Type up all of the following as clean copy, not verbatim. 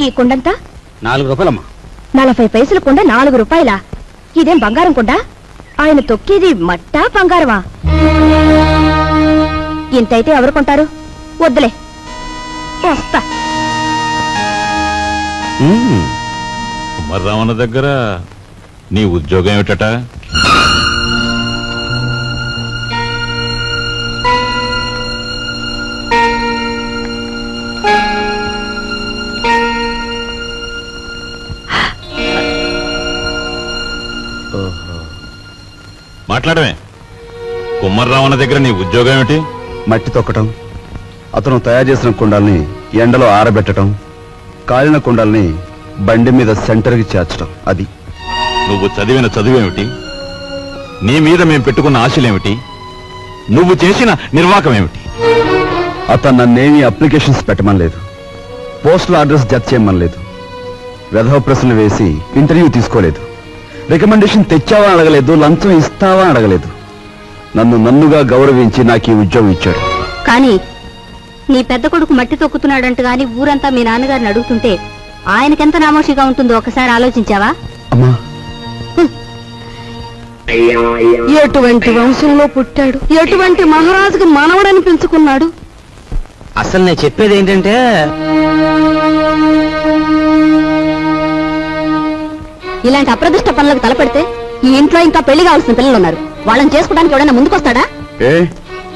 ఈ కుండంతా 4 రూపాయలమ్మా. 40 పైసల కుండ 4 రూపాయలా? ఇదేం బంగారం కుండ? ఆయన తొక్కేది మట్టా బంగారమా? ఇంతైతే ఎవరు కొంటారు? వద్దులే, వస్తా. కుమారరామన్న దగ్గర నీ ఉద్యోగం ఏమిటట? మాట్లాడమే. కుమారరామన్న దగ్గర నీ ఉద్యోగం ఏమిటి? మట్టి తొక్కటం, అతను తయారు చేసిన కుండాల్ని ఎండలో ఆరబెట్టడం, కాలిన కుండాల్ని బండి మీద సెంటర్కి చేర్చడం. అది. నువ్వు చదివిన చదువేమిటి? నీ మీద మేం పెట్టుకున్న ఆశలేమిటి? నువ్వు చేసిన నిర్వాకం ఏమిటి? అతను నన్నేమీ అప్లికేషన్స్ పెట్టమనలేదు, పోస్టల్ అడ్రస్ జత చేయమనలేదు, వెధవ ప్రశ్నలు వేసి ఇంటర్వ్యూ తీసుకోలేదు, రికమెండేషన్ తెచ్చావా అడగలేదు, లంచం ఇస్తావా అడగలేదు. నన్నుగా గౌరవించి నాకు ఈ ఉద్యోగం ఇచ్చాడు. కానీ నీ పెద్ద కొడుకు మట్టి తొక్కుతున్నాడంట గాని ఊరంతా మీ నాన్నగారిని అడుగుతుంటే ఆయనకెంత నామోషిగా ఉంటుందో ఒకసారి ఆలోచించావా? అమ్మా, ఎటువంటి వంశంలో పుట్టాడు, ఎటువంటి మహారాజుకు మనవడని పెంచుకున్నాడు. అసలు నేను చెప్పేది ఏంటంటే, ఇలాంటి అప్రదిష్ట పనులకు తలపెడితే ఈ ఇంట్లో ఇంకా పెళ్లి కావాల్సిన పిల్లలు ఉన్నారు. వాళ్ళని చేసుకోవడానికి ఎవడైనా ముందుకొస్తాడా?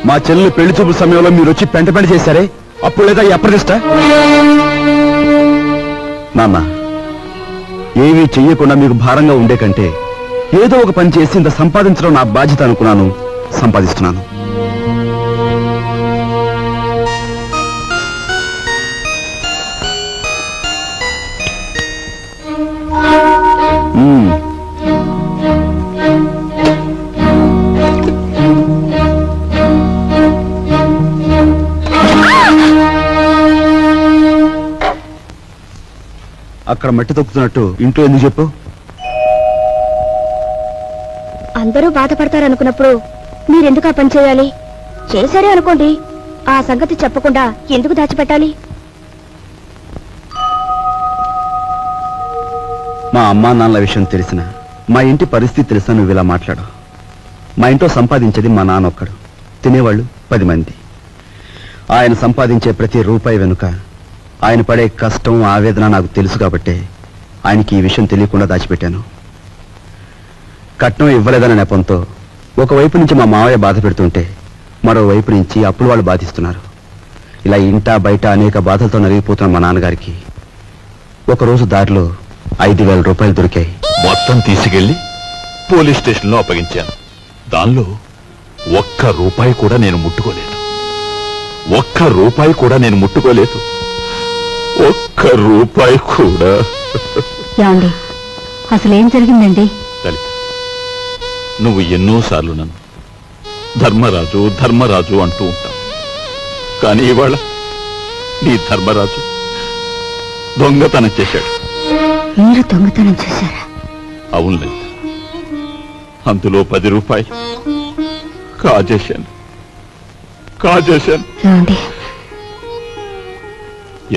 మా చెల్లెలు పెళ్లి చూపు సమయంలో మీరు వచ్చి పెంట చేశారే, అప్పుడు లేదా ఈ అప్రదిష్ట? నాన్న, ఏమీ చెయ్యకుండా మీకు భారంగా ఉండే కంటే ఏదో ఒక పని చేసి ఇంత సంపాదించడం నా బాధ్యత అనుకున్నాను, సంపాదిస్తున్నాను. అక్కడ మట్టి తొక్కుతున్నట్టు ఇంట్లో ఎందుకు చెప్పు? అందరూ బాధపడతారనుకున్నప్పుడు మీరెందుకు ఆ పని చేయాలి? చేశారే అనుకోండి, ఆ సంగతి చెప్పకుండా ఎందుకు దాచిపెట్టాలి? మా అమ్మా నాన్నల విషయం తెలిసిన, మా ఇంటి పరిస్థితి తెలిసిన నువ్వు ఇలా మాట్లాడు. మా ఇంట్లో సంపాదించేది మా నాన్న ఒక్కడు, తినేవాళ్ళు 10 మంది. ఆయన సంపాదించే ప్రతి రూపాయి వెనుక ఆయన పడే కష్టం, ఆవేదన నాకు తెలుసు కాబట్టే ఆయనకి ఈ విషయం తెలియకుండా దాచిపెట్టాను. కట్నం ఇవ్వలేదన్న నెపంతో ఒకవైపు నుంచి మా మావయ్య బాధ పెడుతుంటే మరోవైపు నుంచి అప్పులు వాళ్ళు బాధిస్తున్నారు. ఇలా ఇంటా బయట అనేక బాధలతో నలిగిపోతున్న మా నాన్నగారికి ఒకరోజు దారిలో 5,000 రూపాయలు దొరికాయి. మొత్తం తీసుకెళ్లి పోలీస్ స్టేషన్లో అప్పగించాను. దానిలో 1 రూపాయి కూడా నేను ముట్టుకోలేదు. 1 రూపాయి కూడా నేను ముట్టుకోలేదు. 1 రూపాయి కూడా. అసలేం జరిగిందండి? లలిత, నువ్వు ఎన్నోసార్లు నన్ను ధర్మరాజు ధర్మరాజు అంటూ ఉంటావు. కానీ ఇవాళ నీ ధర్మరాజు దొంగతనం చేశాడు. మీరు దొంగతనం చేశారా? అవును లలిత, అందులో 10 రూపాయలు కాజేశాను.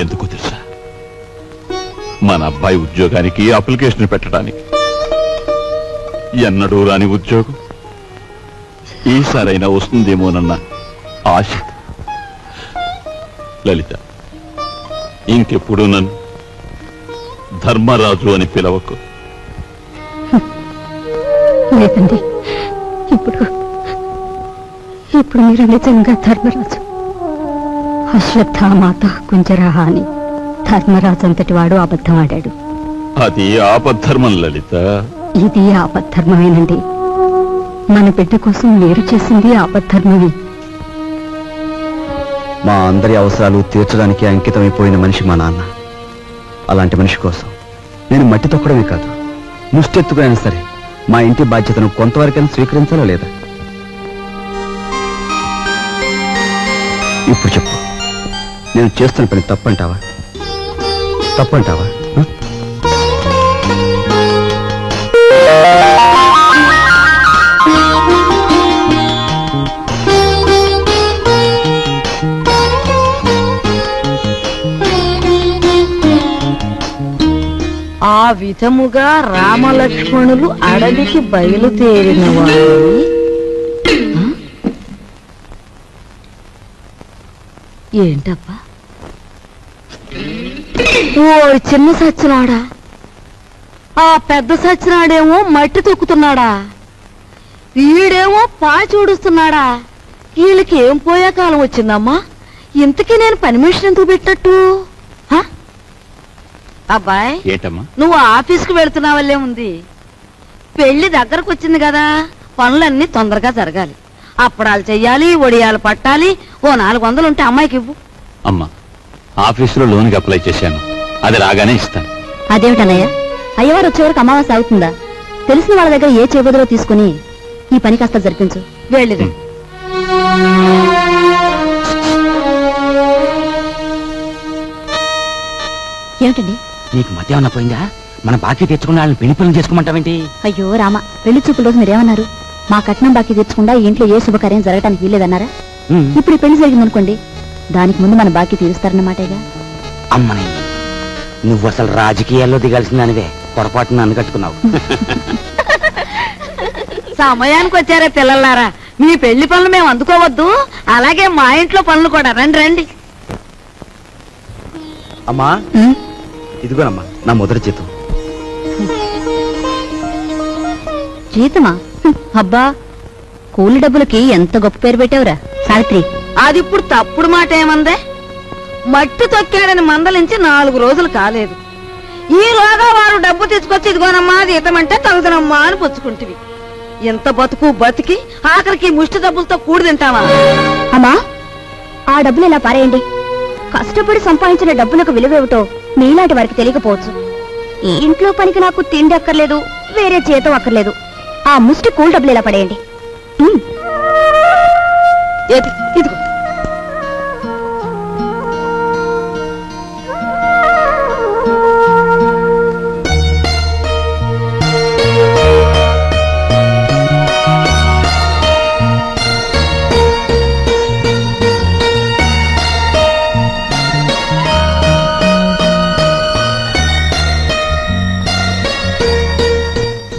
ఎందుకు తెలుసా? మన అబ్బాయి ఉద్యోగానికి అప్లికేషన్ పెట్టడానికి. ఎన్నడూ రాని ఉద్యోగం ఈసారైనా వస్తుందేమోనన్న ఆశ. లలిత, ఇంకెప్పుడు నన్ను ధర్మరాజు అని పిలవకు. లేదండి, ఇప్పుడు మీరు నిజంగా ధర్మరాజు. అశ్వత్థామాత కుంజరాహ అని ధర్మరాజు అంతటి వాడు అబద్ధం ఆడాడు. అది ఆపద్ధర్మం లలిత. ఇది ఆపద్ధర్మమేనండి. మన బిడ్డ కోసం మీరు చేసింది ఆపద్ధర్మమే. మా అందరి అవసరాలు తీర్చడానికి అంకితమైపోయిన మనిషి మా నాన్న. అలాంటి మనిషి కోసం నేను మట్టి తొక్కడమే కాదు, ముష్టెత్తుకునైనా సరే మా ఇంటి బాధ్యతను కొంతవరకైనా స్వీకరించాలా లేదా? ఇప్పుడు చెప్పు, నేను చేస్తున్న పని తప్పంటావా? తప్పంటావా? ఆ విధముగా రామలక్ష్మణులు అడవికి బయలుదేరిన ఏంటబ్బా? ఓ చిన్న సచ్చినాడా, ఆ పెద్ద సచ్చినాడేమో మట్టి తొక్కుతున్నాడా, వీడేమో పాచి ఊడుస్తున్నాడా. వీళ్ళకి ఏం పోయే కాలం వచ్చిందమ్మా? ఇంతకీ నేను పని మనిషిని ఎందుకు పెట్టట్టు? అబ్బాయ్, ఏంటమ్మా? నువ్వు ఆఫీస్కి వెళుతున్నావల్లే ఉంది. పెళ్లి దగ్గరకు వచ్చింది కదా, పనులన్నీ తొందరగా జరగాలి. అప్పడాలు చెయ్యాలి, వడియాలు పట్టాలి. ఓ 400 ఉంటే అమ్మాయికి ఇవ్వు. అమ్మా, ఆఫీసులో లోన్కి అప్లై చేశాను, అది రాగానే ఇస్తాను. అదేమిటన్నయ్య, అయ్యవారు వచ్చే వరకు అమావాస్య అవుతుందా? తెలిసిన వాళ్ళ దగ్గర ఏ చేబదులో తీసుకుని ఈ పని కాస్త జరిపించు. వెళ్ళిరు. ఏమిటండి? నీకు మధ్య ఏమన్నా పోయిందా? మన బాకీ తెచ్చుకున్న వాళ్ళని పెళ్లి పనులు చేసుకోమంటావేంటి? అయ్యో రామ, పెళ్లి చూపుల రోజు మీరేమన్నారు? మా కట్నం బాకీ తెచ్చకుండా ఇంట్లో ఏ శుభకార్యం జరగడానికి వీల్లేదన్నారా? ఇప్పుడు ఈ పెళ్లి జరిగిందనుకోండి, దానికి ముందు మన బాకీ తీరుస్తారన్నమాటేగా. అమ్మని, నువ్వు అసలు రాజకీయాల్లో దిగాల్సిందానివే, పొరపాటున నన్ను కట్టుకున్నావు. సమయానికి వచ్చారే పిల్లలారా, మీ పెళ్లి పనులు మేము అందుకోవద్దు, అలాగే మా ఇంట్లో పనులు కూడా. రండి రండి. అమ్మా, ఇదిగోనమ్మా నా మొదటి జీతం. జీతమా? అబ్బా, కూలి డబ్బులకి ఎంత గొప్ప పేరు పెట్టావురా సావిత్రి. అది ఇప్పుడు తప్పుడు మాట ఏమందే? మట్టి తొక్కాడని మందలించి 4 రోజులు కాలేదు. ఈలోగా వారు డబ్బు తీసుకొచ్చి ఇదిగోనమ్మా జీతం అంటే తగుదనమ్మా అని పుచ్చుకుంటివి. ఎంత బతుకు బతికి ఆఖరికి ముష్టి డబ్బులతో కూడి తింటావా? అమ్మా, ఆ డబ్బులు ఇలా పారేయండి. కష్టపడి సంపాదించిన డబ్బులకు విలువేమిటో మీలాంటి వారికి తెలియకపోవచ్చు. ఈ ఇంట్లో పనికి నాకు తిండి అక్కర్లేదు, వేరే జీతం అక్కర్లేదు. ఆ ముష్టి కూల్ డబ్బులు ఇలా పడేయండి. ఇదిగో.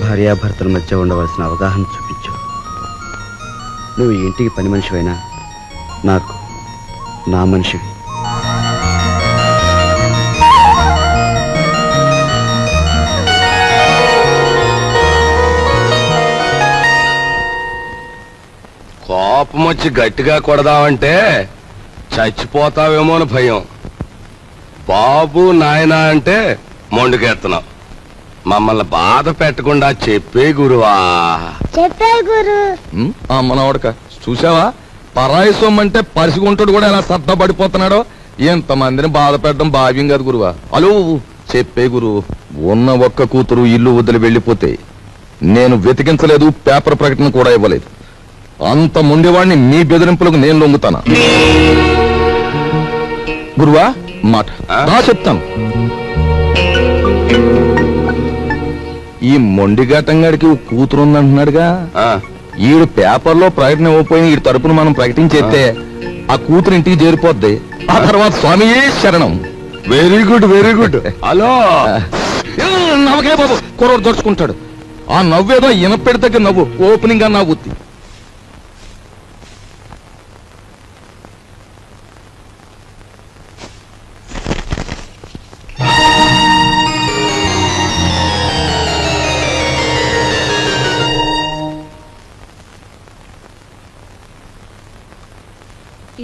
భార్యాభర్తల మధ్య ఉండవలసిన అవగాహన చూపించు. నువ్వు ఈ ఇంటికి పని మనిషివైనా నాకు నా మనిషివి. కోపం వచ్చి గట్టిగా కొడదామంటే చచ్చిపోతావేమో అని భయం. బాబు నాయనా అంటే మొండుకెత్తనావు. మమ్మల్ని బాధ పెట్టకుండా చెప్పే గురువా. చెప్పే గురు. మనవడక చూసావా, పరాయి సొమ్మంటే పరిసిగుంటాడు కూడా ఎలా సత్తపడిపోతున్నాడో. ఎంతమందిని బాధ పెట్టడం భావ్యం కాదు గురువా. అలో చెప్పే గురు, ఉన్న ఒక్క కూతురు ఇల్లు వదిలి వెళ్ళిపోతే నేను వెతికించలేదు, పేపర్ ప్రకటన కూడా ఇవ్వలేదు. అంత ముండేవాడిని మీ బెదిరింపులకు నేను లొంగుతానా? గురువా మాట నా చెప్తాను. ఈ మొండిఘాటంగాడికి కూతురుందంటున్నాడుగా, ఈడు పేపర్లో ప్రకటన ఇవ్వకపోయిన ఈ తరపున మనం ప్రకటించేస్తే ఆ కూతురు ఇంటికి చేరిపోద్ది. ఆ తర్వాత స్వామియే శరణం. Very good very good. Hello నవ్వకే బాబు, కుర్రోడు దొరుచుకుంటాడు. ఆ నవ్వేదో ఇనపెడి దగ్గర నవ్వు, ఓపెనింగ్ గా నవ్వుద్ది.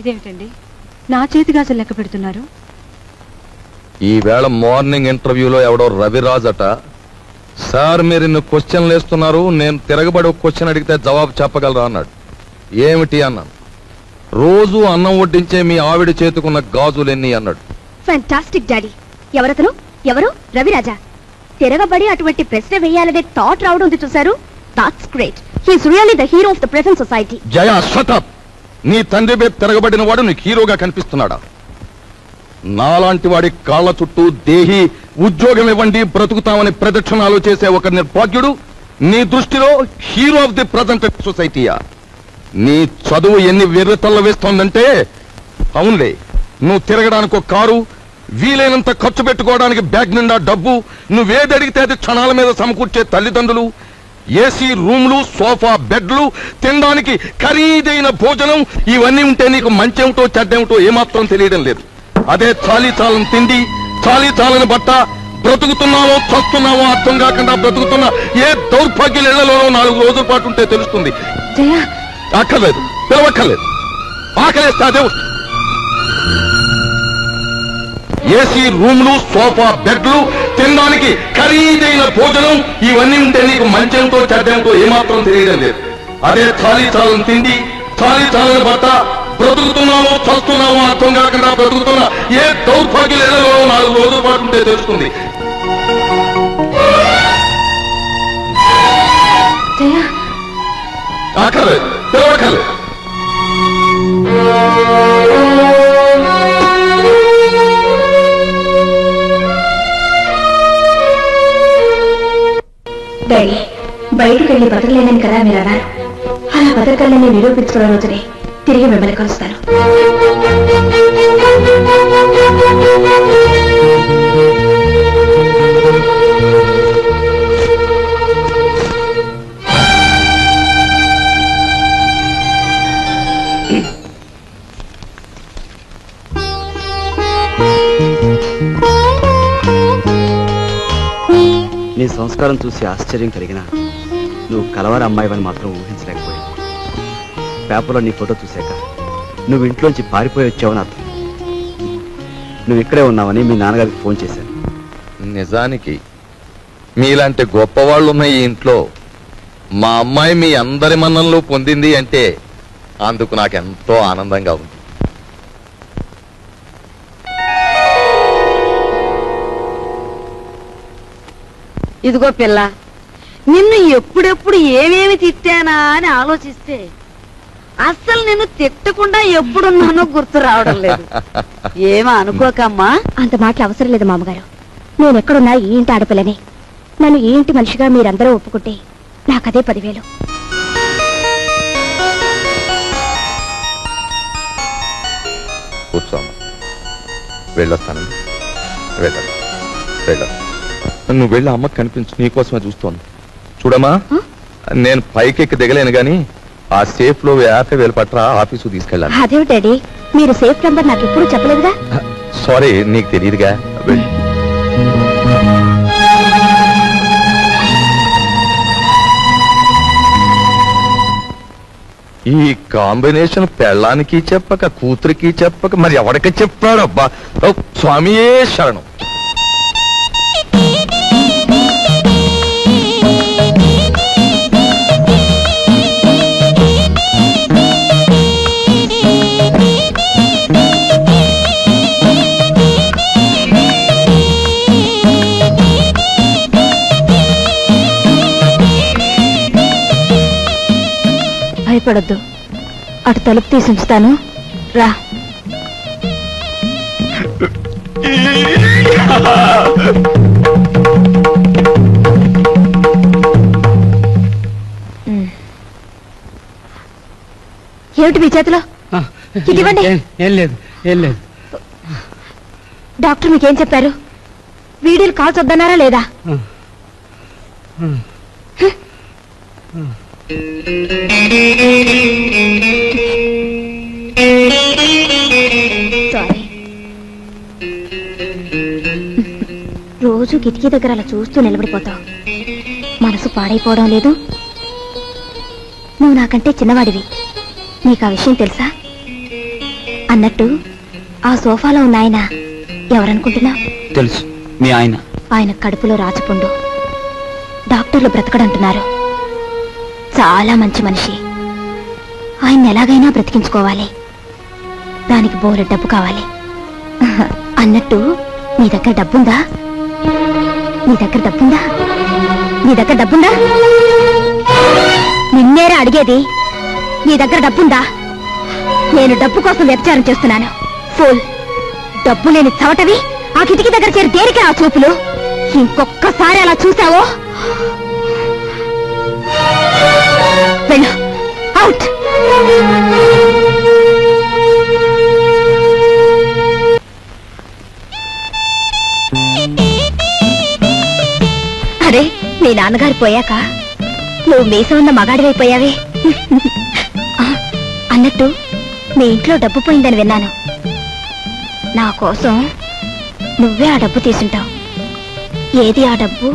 ఇదేమిటండి, నా చేతి గాజులు లెక్క పెడుతున్నారు? ఈవేళ మార్నింగ్ ఇంటర్వ్యూలో ఎవడో రవిరాజ్ అట, సార్ మీరు ఇన్ని క్వశ్చన్లు వేస్తున్నారు, నేను తిరగబడి ఒక క్వశ్చన్ అడిగితే జవాబు చెప్పగలరా అన్నాడు. ఏమిటి అన్నాను. రోజు అన్నం వడ్డించే మీ ఆవిడ చేతుకున్న గాజులెన్ని అన్నాడు. Fantastic daddy. ఎవరతను? ఎవరు? రవిరాజా. తిరగబడి అటువంటి ప్రశ్న వేయాలనే థాట్ రావడం ఉంది చూసారు. That's great. He's really the hero of the present society. Jaya shut up. నీ తండ్రి మీద తిరగబడిన వాడు నీకు హీరోగా కనిపిస్తున్నాడా? నాలాంటి వాడి కాళ్ల చుట్టూ దేహి ఉద్యోగం ఇవ్వండి బ్రతుకుతామని ప్రదక్షిణాలు చేసే ఒక నిర్భాగ్యుడు నీ దృష్టిలో హీరో ఆఫ్ ది ప్రజెంట్ సొసైటీయా? నీ చదువు ఎన్ని వెర్రితల్ల వేస్తోందంటే, అవునులే, నువ్వు తిరగడానికి ఒక కారు, వీలైనంత ఖర్చు పెట్టుకోవడానికి బ్యాగ్ నిండా డబ్బు, నువ్వేది అడిగితే అది క్షణాల మీద సమకూర్చే తల్లిదండ్రులు, ఏసీ రూమ్లు, సోఫా బెడ్లు, తినడానికి ఖరీదైన భోజనం, ఇవన్నీ ఉంటే నీకు మంచేమిటో చెడ్డేమిటో ఏమాత్రం తెలియడం లేదు. అదే చాలీ చాలని తిండి, చాలీ చాలని బట్ట, బ్రతుకుతున్నావో చస్తున్నావో అర్థం కాకుండా బ్రతుకుతున్న ఏ దౌర్భాగ్యుల ఇళ్లలోనో 4 రోజుల పాటు ఉంటే తెలుస్తుంది. అక్కర్లేదు, పిలవక్కర్లేదు. ఆకలేస్తే అదే ఏసీ రూమ్లు, సోఫా బెడ్లు, తినడానికి ఖరీదైన భోజనం, ఇవన్నీ ఉంటే నీకు మంచేమిటో చెడ్డేమిటో ఏమాత్రం తెలియడం లేదు. అదే చాలీ చాలని తిండి, చాలీ చాలని బట్ట, బ్రతుకుతున్నావో చస్తున్నావో అర్థం కాకుండా బ్రతుకుతున్న ఏ దౌర్భాగ్యుల ఇళ్లలోనో 4 రోజుల పాటు ఉంటే తెలుస్తుంది. అక్కర్లేదు, పిలవక్కర్లేదు. డాడీ, బయటకు వెళ్ళి బతకలేనని కదా మీరు అన్నారు. అలా బతకలేని నిరూపించుకున్న రోజునే తిరిగి మిమ్మల్ని కలుస్తాను. నీ సంస్కారం చూసి ఆశ్చర్యం కలిగినా నువ్వు కలవారి అమ్మాయివని మాత్రం ఊహించలేకపోయావు. పేపర్లో నీ ఫోటో చూశాక నువ్వు ఇంట్లోంచి పారిపోయి వచ్చావని అర్థం. నువ్వు ఇక్కడే ఉన్నావని మీ నాన్నగారికి ఫోన్ చేశాను. నిజానికి మీలాంటి గొప్పవాళ్ళు ఉన్న ఈ ఇంట్లో మా అమ్మాయి మీ అందరి మన్ననలు పొందింది అంటే అందుకు నాకెంతో ఆనందంగా ఉంది. ఇదిగో పిల్ల, నిన్ను ఎప్పుడెప్పుడు ఏమేమి తిట్టానా అని ఆలోచిస్తే అస్సలు నిన్ను తిట్టకుండా ఎప్పుడున్నానో గుర్తు రావడం లేదు. ఏమో అనుకోకమ్మా. అంత మాటలు అవసరం లేదు మామగారు. నేను ఎక్కడున్నా ఈ ఇంటి ఆడపిల్లని. నన్ను ఈ ఇంటి మనిషిగా మీరందరూ ఒప్పుకుంటే నాకదే 10,000. కూర్చోమ్మా, వెళ్ళొస్తానండి. వెళ్ళాలి, వెళ్ళాలి. నువ్వు వెళ్ళి అమ్మకి కనిపించు, నీకోసమే చూస్తోంది. చూడమ్మా, నేను పైకెక్కి దిగలేను గాని ఆ సేఫ్ లో 50,000 పట్రా ఆఫీసు తీసుకెళ్ళాను. అదే డాడీ, మీరు సేఫ్ నంబర్ నాకు ఎప్పుడు చెప్పలేదుగా. సారీ, నీకు తెలియదుగా. వెళ్ళి ఈ కాంబినేషన్ పెళ్ళానికి చెప్పక కూతురికి చెప్పక మరి ఎవరికి చెప్పాడు? అబ్బా, స్వామియే శరణం. భయపడొద్దు, అటు తలుపు తీసి ఉంచుతాను, రా. ఏమిటి మీ చేతిలో? ఇవ్వండి. ఏం లేదు, ఏం లేదు. డాక్టర్ మీకేం చెప్పారు? వీడియోలు కాల్చొద్దన్నారా లేదా? సారీ. రోజు కిటికీ దగ్గర అలా చూస్తూ నిలబడిపోతావు. మనసు పాడైపోవడం లేదు. నువ్వు నాకంటే చిన్నవాడివి, నీకు ఆ విషయం తెలుసా? అన్నట్టు ఆ సోఫాలో ఉన్న ఆయన ఎవరనుకుంటున్నా? తెలుసు, మీ ఆయన. ఆయన కడుపులో రాచపుండు. డాక్టర్లు బ్రతకడంటున్నారు. చాలా మంచి మనిషి. ఆయన్ని ఎలాగైనా బ్రతికించుకోవాలి. దానికి బోలె డబ్బు కావాలి. అన్నట్టు నీ దగ్గర డబ్బుందా? నీ దగ్గర డబ్బుందా? నీ దగ్గర డబ్బుందా? నిన్నేరా అడిగేది. నీ దగ్గర డబ్బుందా? నేను డబ్బు కోసం వ్యభిచారం చేస్తున్నాను. ఫూల్. డబ్బు లేని చవటవి ఆ కిటికీ దగ్గర చేరి దేనికే ఆ చూపులు? ఇంకొక్కసారి అలా చూసావో వెళ్ళు, అవుట్. అరే మీ నాన్నగారు పోయాక నువ్వు మీసం ఉన్న మగాడివైపోయావే. అన్నట్టు మీ ఇంట్లో డబ్బు పోయిందని విన్నాను. నా కోసం నువ్వే ఆ డబ్బు తీసుంటావు. ఏది ఆ డబ్బు?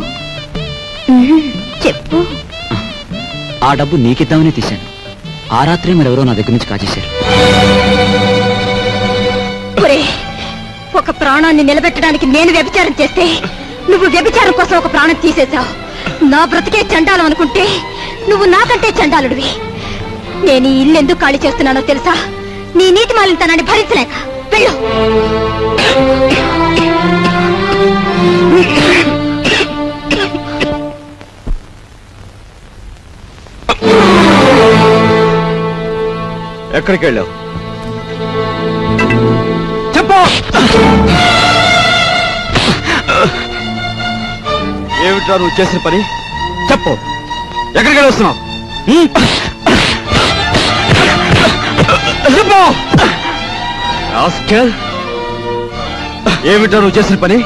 చెప్పు. ఆ డబ్బు నీకిద్దామని తీశాను. ఆ రాత్రి మరెవరో నా దగ్గర నుంచి కాజేశారు. ఒక ప్రాణాన్ని నిలబెట్టడానికి నేను వ్యభిచారం చేస్తే నువ్వు వ్యభిచారం కోసం ఒక ప్రాణం తీసేశావు. నా బ్రతికే చండాలం అనుకుంటే నువ్వు నాకంటే చండాలుడివి. నేను ఈ ఇల్లు ఎందుకు ఖాళీ చేస్తున్నానో తెలుసా? నీ నీతి మాలినతనాన్ని భరించలేక. వెళ్ళు. ఎక్కడికి వెళ్ళావు? చెప్పు. ఏమిట్రా నువ్వు చేసిన పని? చెప్పు. ఎక్కడికి వెళ్ళి వస్తున్నావు? చెప్పు. ఏమిట్రా నువ్వు చేసిన పని?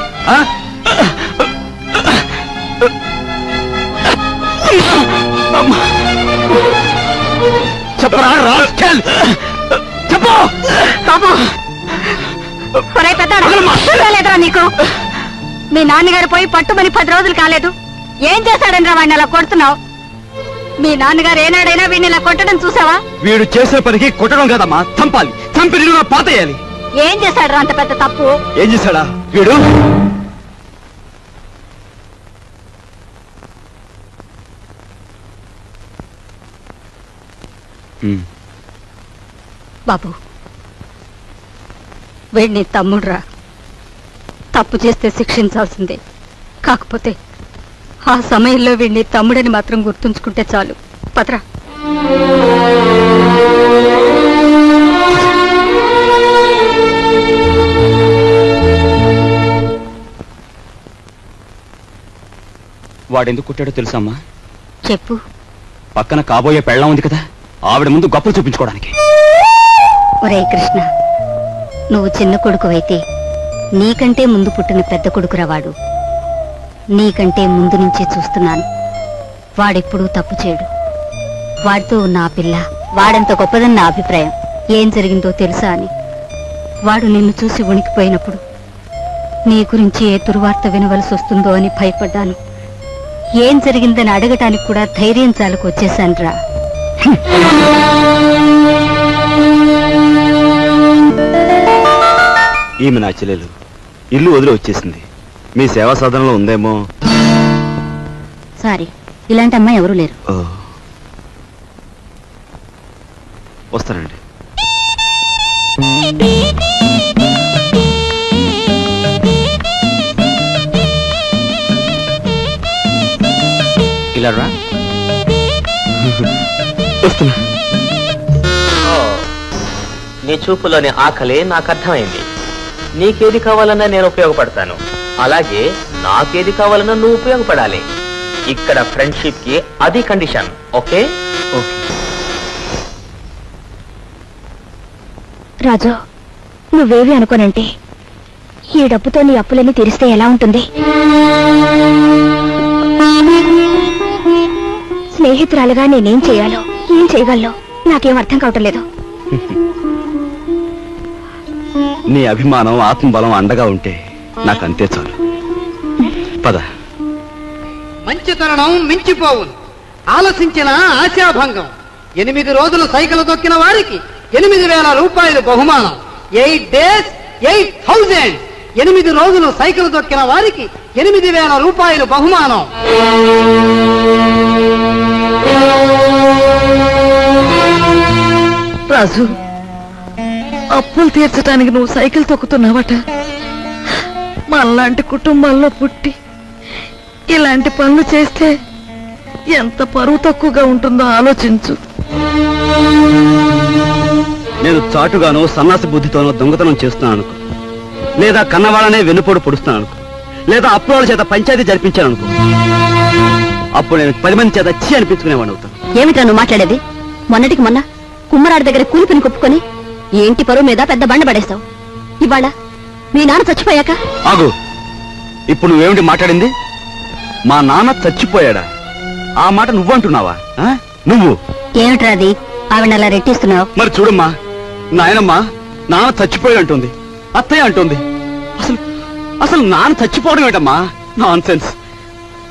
చెప్పరా రాస్కెల్. చెప్పు. లేదురా నీకు? మీ నాన్నగారు పోయి పట్టుమని 10 రోజులు కాలేదు. ఏం చేశాడని వాడిని అలా కొడుతున్నావు? మీ నాన్నగారు ఏనాడైనా వీడిని ఇలా కొట్టడం చూసావా? వీడు చేసే పనికి కొట్టడం కాదమ్మా, చంపాలి. చంపి నిలుగా పాతేయాలి. ఏం చేశాడు అంత పెద్ద తప్పు? ఏం చేశాడా వీడు? బాబు, వీడిని తమ్ముడురా. తప్పు చేస్తే శిక్షించాల్సిందే. కాకపోతే ఆ సమయంలో వీడిని తమ్ముడని మాత్రం గుర్తుంచుకుంటే చాలు. పదరా. వాడెందుకు కొట్టాడో తెలుసమ్మా? చెప్పు. పక్కన కాబోయే పెళ్ళం ఉంది కదా, ఆవిడ ముందు గొప్పలు చూపించుకోవడానికి. ఒరే కృష్ణ, నువ్వు చిన్న కొడుకువైతే నీకంటే ముందు పుట్టిన పెద్ద కొడుకురా వాడు. నీకంటే ముందు నుంచే చూస్తున్నాను. వాడెప్పుడూ తప్పు చేయడు. వాడితో ఉన్న ఆ పిల్ల వాడంత గొప్పదని నా అభిప్రాయం. ఏం జరిగిందో తెలుసా అని. వాడు నిన్ను చూసి వణికిపోయినప్పుడు నీ గురించి ఏ దుర్వార్త వినవలసి వస్తుందో అని భయపడ్డాను. ఏం జరిగిందని అడగటానికి కూడా ధైర్యం చాలకు వచ్చేశానురా. ఈమె నా చెల్లెలు. ఇల్లు వదిలి వచ్చేసింది. మీ సేవా సాధనలో ఉందేమో. సారీ, ఇలాంటి అమ్మాయి ఎవరూ లేరు. వస్తానండి. ఇలా రా. వస్తున్నా. నీ చూపులోని ఆకలి నాకు అర్థమైంది. నీకేది కావాలన్నా నేను ఉపయోగపడతాను. అలాగే నాకేది కావాలన్నా నువ్వు ఉపయోగపడాలి. ఇక్కడ ఫ్రెండ్షిప్ కి అది కండిషన్. ఓకే? ఓకే. రాజు, నువ్వేవి అనుకోనంటే ఈ డబ్బుతో నీ అప్పులన్నీ తీరిస్తే ఎలా ఉంటుంది? స్నేహితురాలుగా నేనేం చేయాలో, ఏం చేయగలను నాకేం అర్థం కావటం లేదు. నీ అభిమానం, ఆత్మబలం అండగా ఉంటే నాకంతే చాలు. పద. మంచి తరుణం మించిపోవును. ఆలోచించిన ఆశాభంగం. 8 రోజులు సైకిల్ తొక్కిన వారికి 8,000 రూపాయలు బహుమానం. 8 days 8,000. 8 రోజులు సైకిల్ తొక్కిన వారికి 8,000 రూపాయలు బహుమానం. రాజు, అప్పులు తీర్చడానికి నువ్వు సైకిల్ తొక్కుతున్నావట. మనలాంటి కుటుంబాల్లో పుట్టి ఇలాంటి పనులు చేస్తే ఎంత పరువు తక్కువగా ఉంటుందో ఆలోచించు. నేను చాటుగానో సన్నాసి బుద్ధితోనో దొంగతనం చేస్తున్నాను అనుకో, లేదా కన్నవాళ్ళనే వెన్నుపోటు పొడుస్తున్నాను అనుకో, లేదా అప్పుల చేత పంచాయతీ జరిపించాను అనుకో, అప్పుడు నేను 10 మంది చేత చీ అనిపించుకునేవాడు అవుతాను. ఏమిటా నువ్వు మాట్లాడేది? మొన్నటికి మొన్న కుమ్మరాడి దగ్గర కూలిపిని కొప్పుకొని ఏంటి పరువు మీద పెద్ద బండ పడేస్తావు. ఇవాళ మీ నాన్న చచ్చిపోయాక ఆగు. ఇప్పుడు నువ్వేమిటి మాట్లాడింది? మా నాన్న చచ్చిపోయాడా? ఆ మాట నువ్వంటున్నావా? నువ్వు ఏమిట్రా అది? ఆవిడ అలా రెట్టిస్తున్నావు. మరి చూడమ్మా, నాయనమ్మా నాన్న చచ్చిపోయాడు అంటుంది, అత్తయ్య అంటుంది. అసలు అసలు నాన్న చచ్చిపోవడం ఏంటమ్మా? Non sense.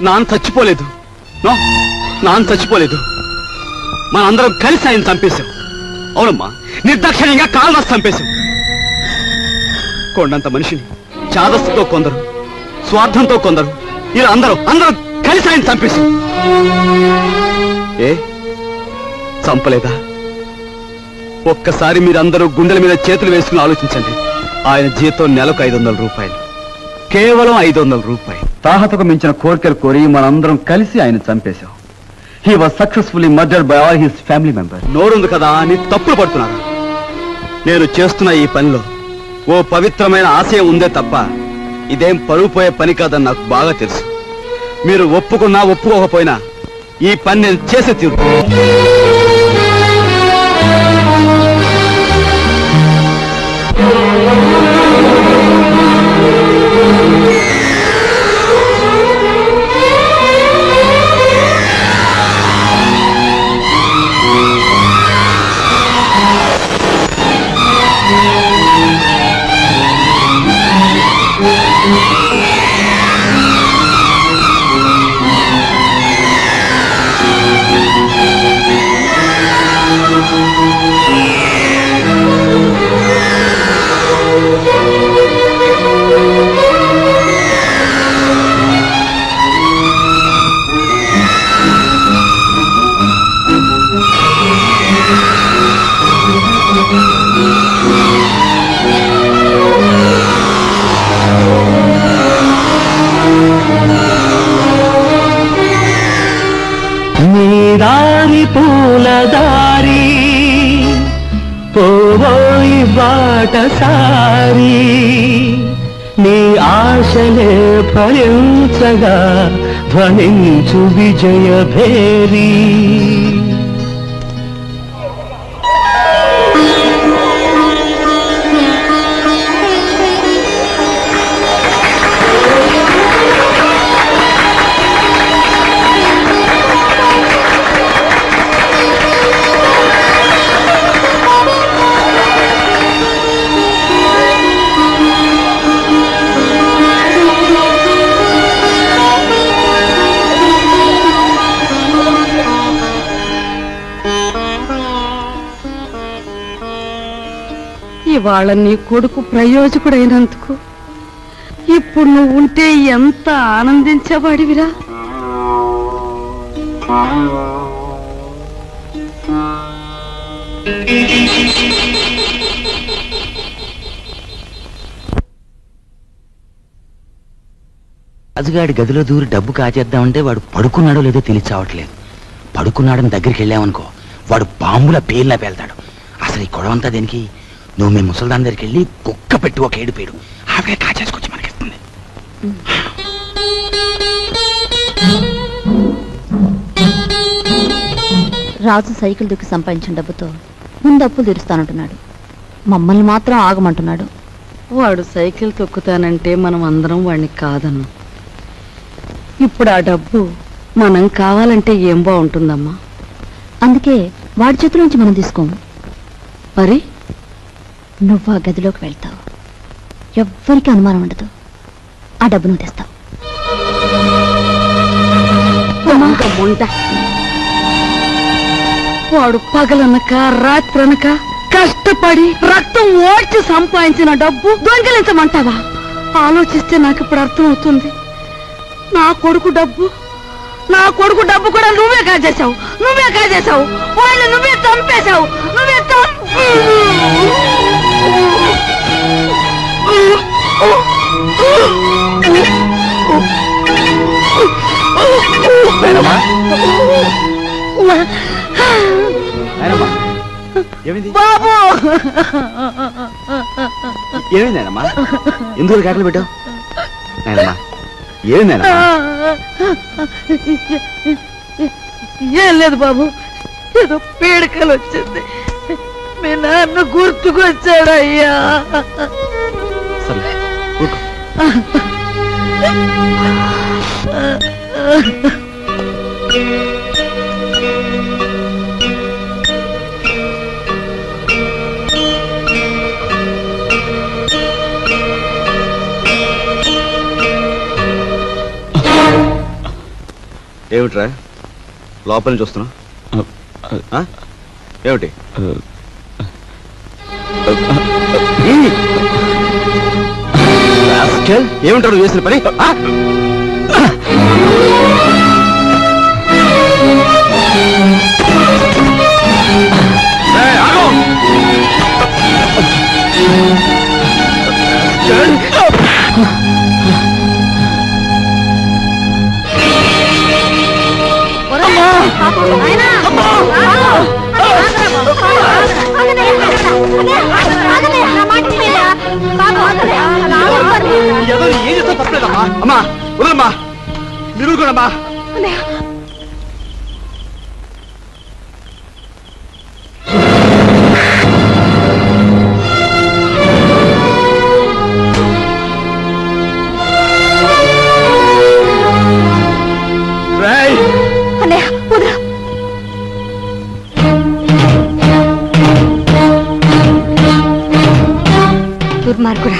నాన్న చచ్చిపోలేదు. నాన్న చచ్చిపోలేదు. మనందరం కలిసి ఆయన చంపేశాం. అవునమ్మా, నిర్దాక్షిణ్యంగా కాలు రాసి చంపేశాం. కొండంత మనిషిని చాదస్తుతో కొందరు, స్వార్థంతో కొందరు, ఇలా అందరూ కలిసి ఆయన చంపేశాం. ఏ చంపలేదా? ఒక్కసారి మీరందరూ గుండెల మీద చేతులు వేసుకుని ఆలోచించండి. ఆయన జీతం నెలకు 500 రూపాయలు, కేవలం 500 రూపాయలు. తాహతకు మించిన కోరికలు కోరి మనందరం కలిసి ఆయన చంపేశాం. He was successfully murdered by all his family members. నోరుంది కదా అని తప్పులు పడుతున్నారు. నేను చేస్తున్న ఈ పనిలో ఓ పవిత్రమైన ఆశయం ఉందే తప్ప ఇదేం పరువు పోయే పని కాదని నాకు బాగా తెలుసు. మీరు ఒప్పుకున్నా ఒప్పుకోకపోయినా ఈ పని నేను చేసే తీరు. దారి పూలదారి పోవోయి బాటసారి నీ ఆశలే ఫలించగా ధ్వనించు విజయ భేరీ. ఇవాళ నీ కొడుకు ప్రయోజకుడైనందుకు ఇప్పుడు నువ్వు ఉంటే ఎంత ఆనందించేవాడివిరా. రాజుగాడి గదిలో దూరి డబ్బు కాచేద్దామంటే వాడు పడుకున్నాడో లేదో తెలియచావట్లేదు. పడుకున్నాడని దగ్గరికి వెళ్ళామనుకో, వాడు బాంబుల పేర్లా పేల్తాడు. అసలు ఈ గొడవంతా దేనికి? నువ్వు మీ ముసల్దాన్ దగ్గరికి వెళ్ళి కుక్క పెట్టి ఒక ఏడుపేడు, ఆవిడే కాచేసుకొచ్చి మనకిస్తుంది. రాజు సైకిల్ దుక్కి సంపాదించిన డబ్బుతో ముందు అప్పులు తీరుస్తానంటున్నాడు. మమ్మల్ని మాత్రం ఆగమంటున్నాడు. వాడు సైకిల్ తొక్కుతానంటే మనం అందరం వాడిని కాదన్నాం. ఇప్పుడు ఆ డబ్బు మనం కావాలంటే ఏం బాగుంటుందమ్మా? అందుకే వాడి చేతిలోంచి మనం తీసుకోము. మరి నువ్వు ఆ గదిలోకి వెళ్తావు, ఎవ్వరికి అనుమానం ఉండదు. ఆ డబ్బు నువ్వు తెస్తావు. వాడు పగలనక రాత్రనక కష్టపడి రక్తం ఓడ్చి సంపాదించిన డబ్బు దొంగిలించమంటావా? ఆలోచిస్తే నాకు ఇప్పుడు అర్థమవుతుంది. నా కొడుకు డబ్బు కూడా నువ్వే కాజేశావు. వాళ్ళు నువ్వే చంపేశావు. బాబు ఏమైందమ్మా? ఎందుకు కేకలు పెట్టావు? ఏం లేదు బాబు, ఏదో పీడకలు వచ్చింది. మీ నాన్న గుర్తుకొచ్చాడయ్యా. ఏమిట్రా లోపల చూస్తున్నా? ఏమిటి? ఏమిటారు చేసిన పని? ఏం చేస్తా తప్పలేదమ్మా. అమ్మా వదలమ్మా, మీరు కూడా అమ్మా. దుర్మార్గుడా,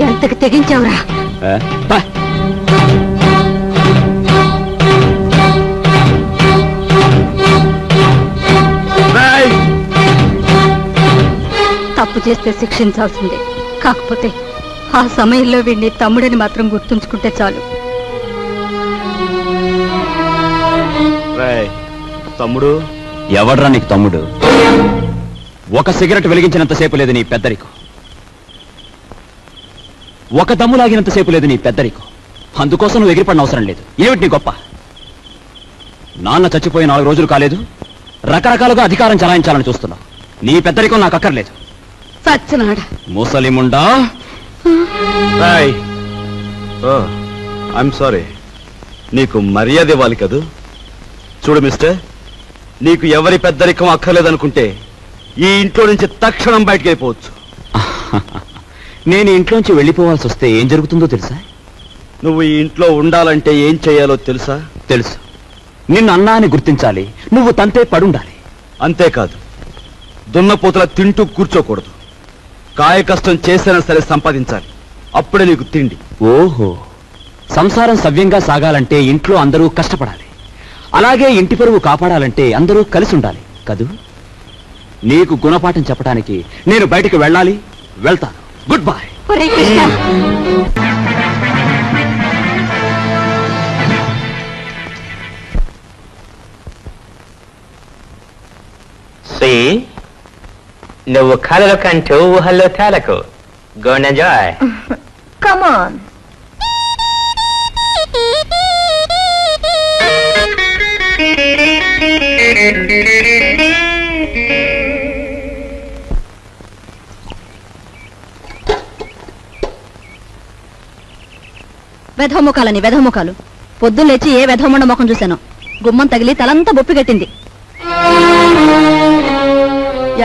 ఎంతకు తెగించావురా? తప్పు చేస్తే శిక్షించాల్సిందే. కాకపోతే ఆ సమయంలో వీడిని తమ్ముడని మాత్రం గుర్తుంచుకుంటే చాలు. తమ్ముడు ఎవడ్రా నీకు తమ్ముడు? ఒక సిగరెట్ వెలిగించినంతసేపు లేదు నీ పెద్దరికం, ఒక దమ్ము లాగినంతసేపు లేదు నీ పెద్దరికం. అందుకోసం నువ్వు ఎగిరిపడిన అవసరం లేదు. ఏమిటి నీ గొప్ప? నాన్న చచ్చిపోయి 4 రోజులు కాలేదు, రకరకాలుగా అధికారం చలాయించాలని చూస్తున్నావు. నీ పెద్దరికం నాకు అక్కర్లేదు. సచ్చినాడా ముసలిముండా. ఐఎమ్ సారీ, నీకు మర్యాద ఇవ్వాలి కదూ. చూడు మిస్టర్, నీకు ఎవరి పెద్దరికం అక్కర్లేదనుకుంటే ఈ ఇంట్లో నుంచి తక్షణం బయటకు వెళ్ళిపోవచ్చు. నేను ఇంట్లోంచి వెళ్ళిపోవాల్సి వస్తే ఏం జరుగుతుందో తెలుసా? నువ్వు ఈ ఇంట్లో ఉండాలంటే ఏం చేయాలో తెలుసా? తెలుసు. నిన్ను అన్నా అని గుర్తించాలి, నువ్వు తంతే పడుండాలి. అంతేకాదు, దున్నపోతుల తింటూ కూర్చోకూడదు. కాయ కష్టం చేసినా సరే సంపాదించాలి, అప్పుడే నీకు తిండి. ఓహో, సంసారం సవ్యంగా సాగాలంటే ఇంట్లో అందరూ కష్టపడాలి. అలాగే ఇంటి పరువు కాపాడాలంటే అందరూ కలిసి ఉండాలి కదూ. నీకు గుణపాఠం చెప్పడానికి నేను బయటికి వెళ్ళాలి, వెళ్తాను. Good bye. నువ్వు కలలు కంటూ ఊహల్లో తేలకు. Go and enjoy. Come on. వెధముఖాలని వెధముఖాలు. పొద్దున్న లేచి ఏ వెధమండ ముఖం చూశాను. గుమ్మం తగిలి తలంతా బొప్పి కట్టింది.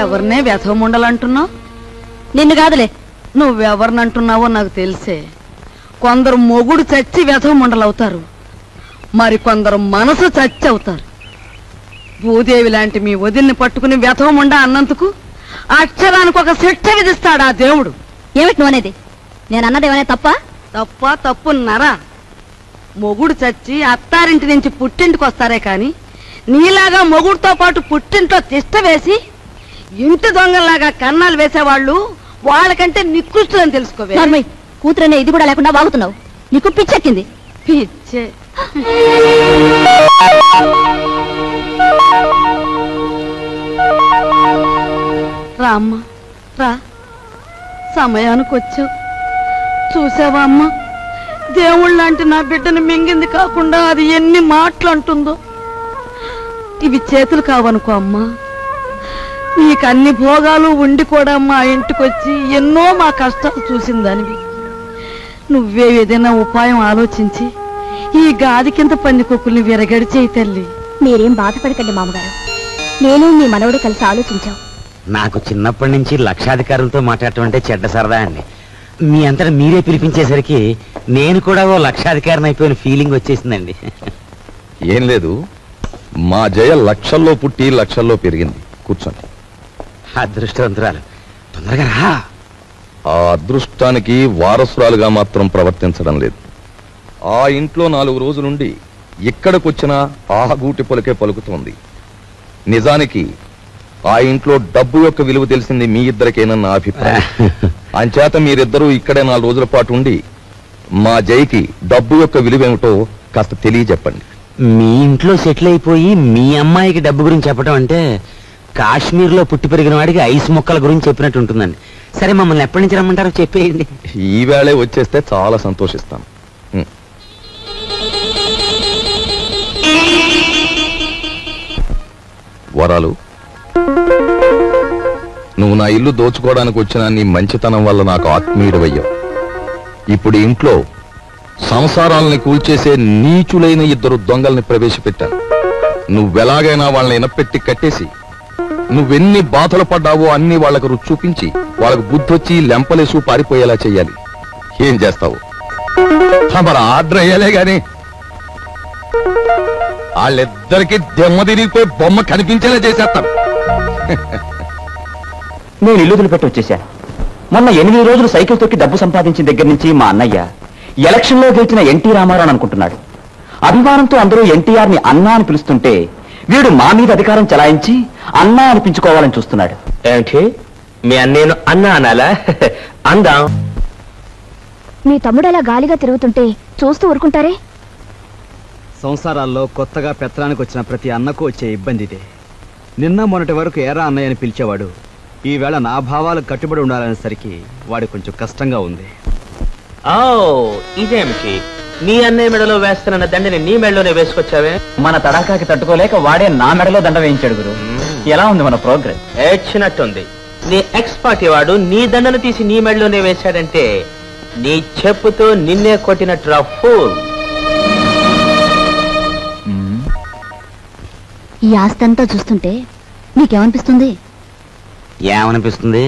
ఎవరినే వ్యధముండలంటున్నావు? నిన్ను కాదులే. నువ్వెవరినంటున్నావో నాకు తెలిసే. కొందరు మొగుడు చచ్చి వ్యధముండలవుతారు, మరి కొందరు మనసు చచ్చి అవుతారు. భూదేవి లాంటి మీ వదిలిని పట్టుకుని వ్యధముండ అన్నందుకు అక్షరానికి ఒక శిక్ష విధిస్తాడు ఆ దేవుడు. ఏమిటి నువ్వు అనేది? నేను అన్నదేమనే తప్ప? తప్ప తప్పున్నారా? మొగుడు చచ్చి అత్తారింటి నుంచి పుట్టింటికి వస్తారే కాని నీలాగా మొగుడుతో పాటు పుట్టింట్లో తిష్ట వేసి ఇంటి దొంగల్లాగా కన్నాలు వేసేవాళ్ళు వాళ్ళకంటే నికృష్టులని తెలుసుకోవే. కూతురనే ఇది కూడా లేకుండా వాగుతున్నావు. నీకు పిచ్చెక్కింది. పిచ్చే. రామ్మ రా, సమయానికి వచ్చావు. చూసావా అమ్మ, దేవుళ్ళంటే నా బిడ్డను మింగింది కాకుండా అది ఎన్ని మాటలు అంటుందో. ఇవి చేతులు కావనుకో అమ్మా, నీకు అన్ని భోగాలు ఉండి కూడా మా ఇంటికొచ్చి ఎన్నో మా కష్టాలు చూసిందానివి. నువ్వే ఏదైనా ఉపాయం ఆలోచించి ఈ గాది కింద పందికొక్కుల్ని విరగడిచేయి తల్లి. మీరేం బాధపడకండి మామగారు, నేను మీ మనవడు కలిసి ఆలోచించాం. నాకు చిన్నప్పటి నుంచి లక్షాధికారులతో మాట్లాడటం అంటే చెడ్డ సరదా అండి. మీ అంతటా మీరే పిలిపించేసరికి నేను కూడా ఓ లక్షాధికారిని అయిపోయిన ఫీలింగ్ వచ్చేసిందండి. ఏం లేదు, మా జయ లక్షల్లో పుట్టి లక్షల్లో పెరిగింది. కూర్చోండి. అదృష్టవంతురాలు. తొందరగా రా. ఆ అదృష్టానికి వారసురాలుగా మాత్రం ప్రవర్తించడం లేదు. ఆ ఇంట్లో 4 రోజులుండి ఇక్కడికొచ్చినా ఆ గూటి పలుకే పలుకుతోంది. నిజానికి ఆ ఇంట్లో డబ్బు యొక్క విలువ తెలిసింది మీ ఇద్దరికేనన్న అభిప్రాయం. అంచేత మీరిద్దరూ ఇక్కడే 4 రోజుల పాటు ఉండి మా జైకి డబ్బు యొక్క విలువ ఏమిటో కాస్త తెలియజెప్పండి. మీ ఇంట్లో సెటిల్ అయిపోయి మీ అమ్మాయికి డబ్బు గురించి చెప్పడం అంటే కాశ్మీర్లో పుట్టి పెరిగిన వాడికి ఐస్ మొక్కల గురించి చెప్పినట్టు ఉంటుందండి. సరే, మమ్మల్ని ఎప్పటి నుంచి రమ్మంటారో చెప్పేయండి. ఈవేళే వచ్చేస్తే చాలా సంతోషిస్తాను. వరాలు, నువ్వు నా ఇల్లు దోచుకోవడానికి వచ్చిన నీ మంచితనం వల్ల నాకు ఆత్మీయుడవయ్యావు. ఇప్పుడు ఇంట్లో సంసారాలని కూల్చేసే నీచులైన 2 దొంగల్ని ప్రవేశపెట్టాను. నువ్వెలాగైనా వాళ్ళని ఇనపెట్టి కట్టేసి నువ్వెన్ని బాధలు పడ్డావో అన్ని వాళ్ళకు రుచి చూపించి వాళ్ళకు బుద్ధొచ్చి లెంపలేసు పారిపోయేలా చెయ్యాలి. ఏం చేస్తావు? మరి ఆర్డర్ అయ్యాలే గాని వాళ్ళిద్దరికి దెమ్మ తిరిగిపోయి బొమ్మ కనిపించేలా చేసేస్తాను. నేను ఇల్లు వదిలిపెట్టి వచ్చేశాను. మొన్న 8 రోజులు సైకిల్ తొక్కి డబ్బు సంపాదించిన దగ్గర నుంచి మా అన్నయ్య ఎలక్షన్లో గెలిచిన ఎన్టీ రామారావు అనుకుంటున్నాడు. అభిమానంతో అందరూ ఎన్టీఆర్ ని అన్నా అని పిలుస్తుంటే వీడు మా మీద అధికారం చలాయించి అన్నా అనిపించుకోవాలని చూస్తున్నాడు. ఏమిటి, మీ అన్నేను అన్నా అనాలా? అందాం. మీ తమ్ముడు అలా గాలిగా తిరుగుతుంటే చూస్తూ ఊరుకుంటారే? సంసారాల్లో కొత్తగా పెత్తనానికి వచ్చిన ప్రతి అన్నకు వచ్చే ఇబ్బంది ఇదే. నిన్న మొన్నటి వరకు ఏరా అన్నయ్య అని పిలిచేవాడు. ఈవేళ నా భావాలకు కట్టుబడి ఉండాలనేసరికి వాడు కొంచెం కష్టంగా ఉంది. ఓ, ఇదేమిటి, నీ అన్నయ్య మెడలో వేస్తున్న దండని నీ మెడలోనే వేసుకొచ్చావే? మన తడాకాకి తట్టుకోలేక వాడే నా మెడలో దండ వేయించాడు గురు. ఎలా ఉంది మన ప్రోగ్రెస్? ఏడ్చినట్టుంది. నీ ఎక్స్ పార్టీ వాడు నీ దండను తీసి నీ మెడలోనే వేశాడంటే నీ చెప్పుతో నిన్నే కొట్టినట్టు ఫూల్. ఈ ఆస్తంతా చూస్తుంటే నీకేమనిపిస్తుంది? ఏమనిపిస్తుంది?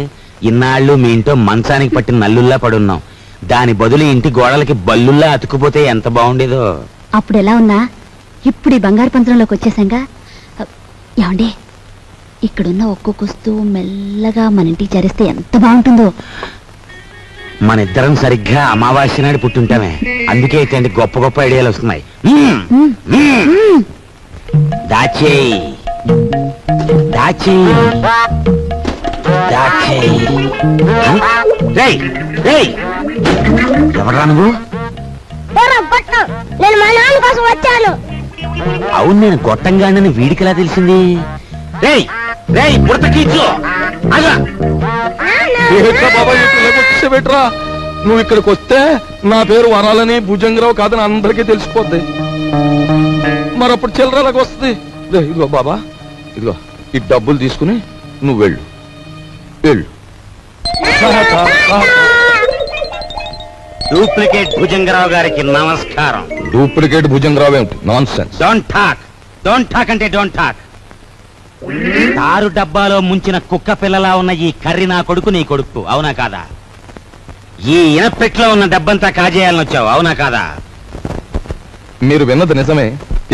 ఇన్నాళ్ళు మీ ఇంట్లో మంచానికి పట్టిన నల్లుల్లా పడున్నాం. దాని బదులు ఇంటి గోడలకి బల్లుల్లా అతుక్కుపోతే ఎంత బాగుండేదో. అప్పుడు ఎలా ఉన్నా ఇప్పుడు ఈ బంగారు పంత్రంలోకి వచ్చేసాంగా. ఏమండి, ఇక్కడున్న ఒక్కొక్క వస్తువు మెల్లగా మన ఇంటికి చేరిస్తే ఎంత బాగుంటుందో. మన ఇద్దరం సరిగ్గా అమావాస్య నాడు పుట్టుంటామే. అందుకే ఇట్లాంటి గొప్ప గొప్ప ఐడియాలు వస్తున్నాయి. దాచేయి దాచేయి దాచేయి. ఎవరా నువ్వు? నేను మా నాన్న కోసం వచ్చాను. అవును, నేను గొట్టంగానని వీడికిలా తెలిసింది? పెట్టరా, నువ్వు ఇక్కడికి వస్తే నా పేరు వరాలని భుజంగరావు కాదని అందరికీ తెలిసిపోద్ది. మరప్పుడు చిల్లరలాగా వస్తుంది. ఇదిగో బాబా, ఇదిగో ఈ డబ్బులు తీసుకుని నువ్వు వెళ్ళు వెళ్ళు. డూప్లికేట్ భుజంగరావు గారికి నమస్కారం. డూప్లికేట్ భుజంగరావు ఏమిటి? Non sense. డోంట్ టాక్ అంటే డోంట్ టాక్. తారు డబ్బాలో ముంచిన కుక్క పిల్లలా ఉన్న ఈ కర్రి నా కొడుకు, నీ కొడుకు, అవునా కాదా? ఈ ఇనపెట్లో ఉన్న డబ్బంతా కాజేయాలని వచ్చావు, అవునా కాదా? మీరు విన్నది నిజమే.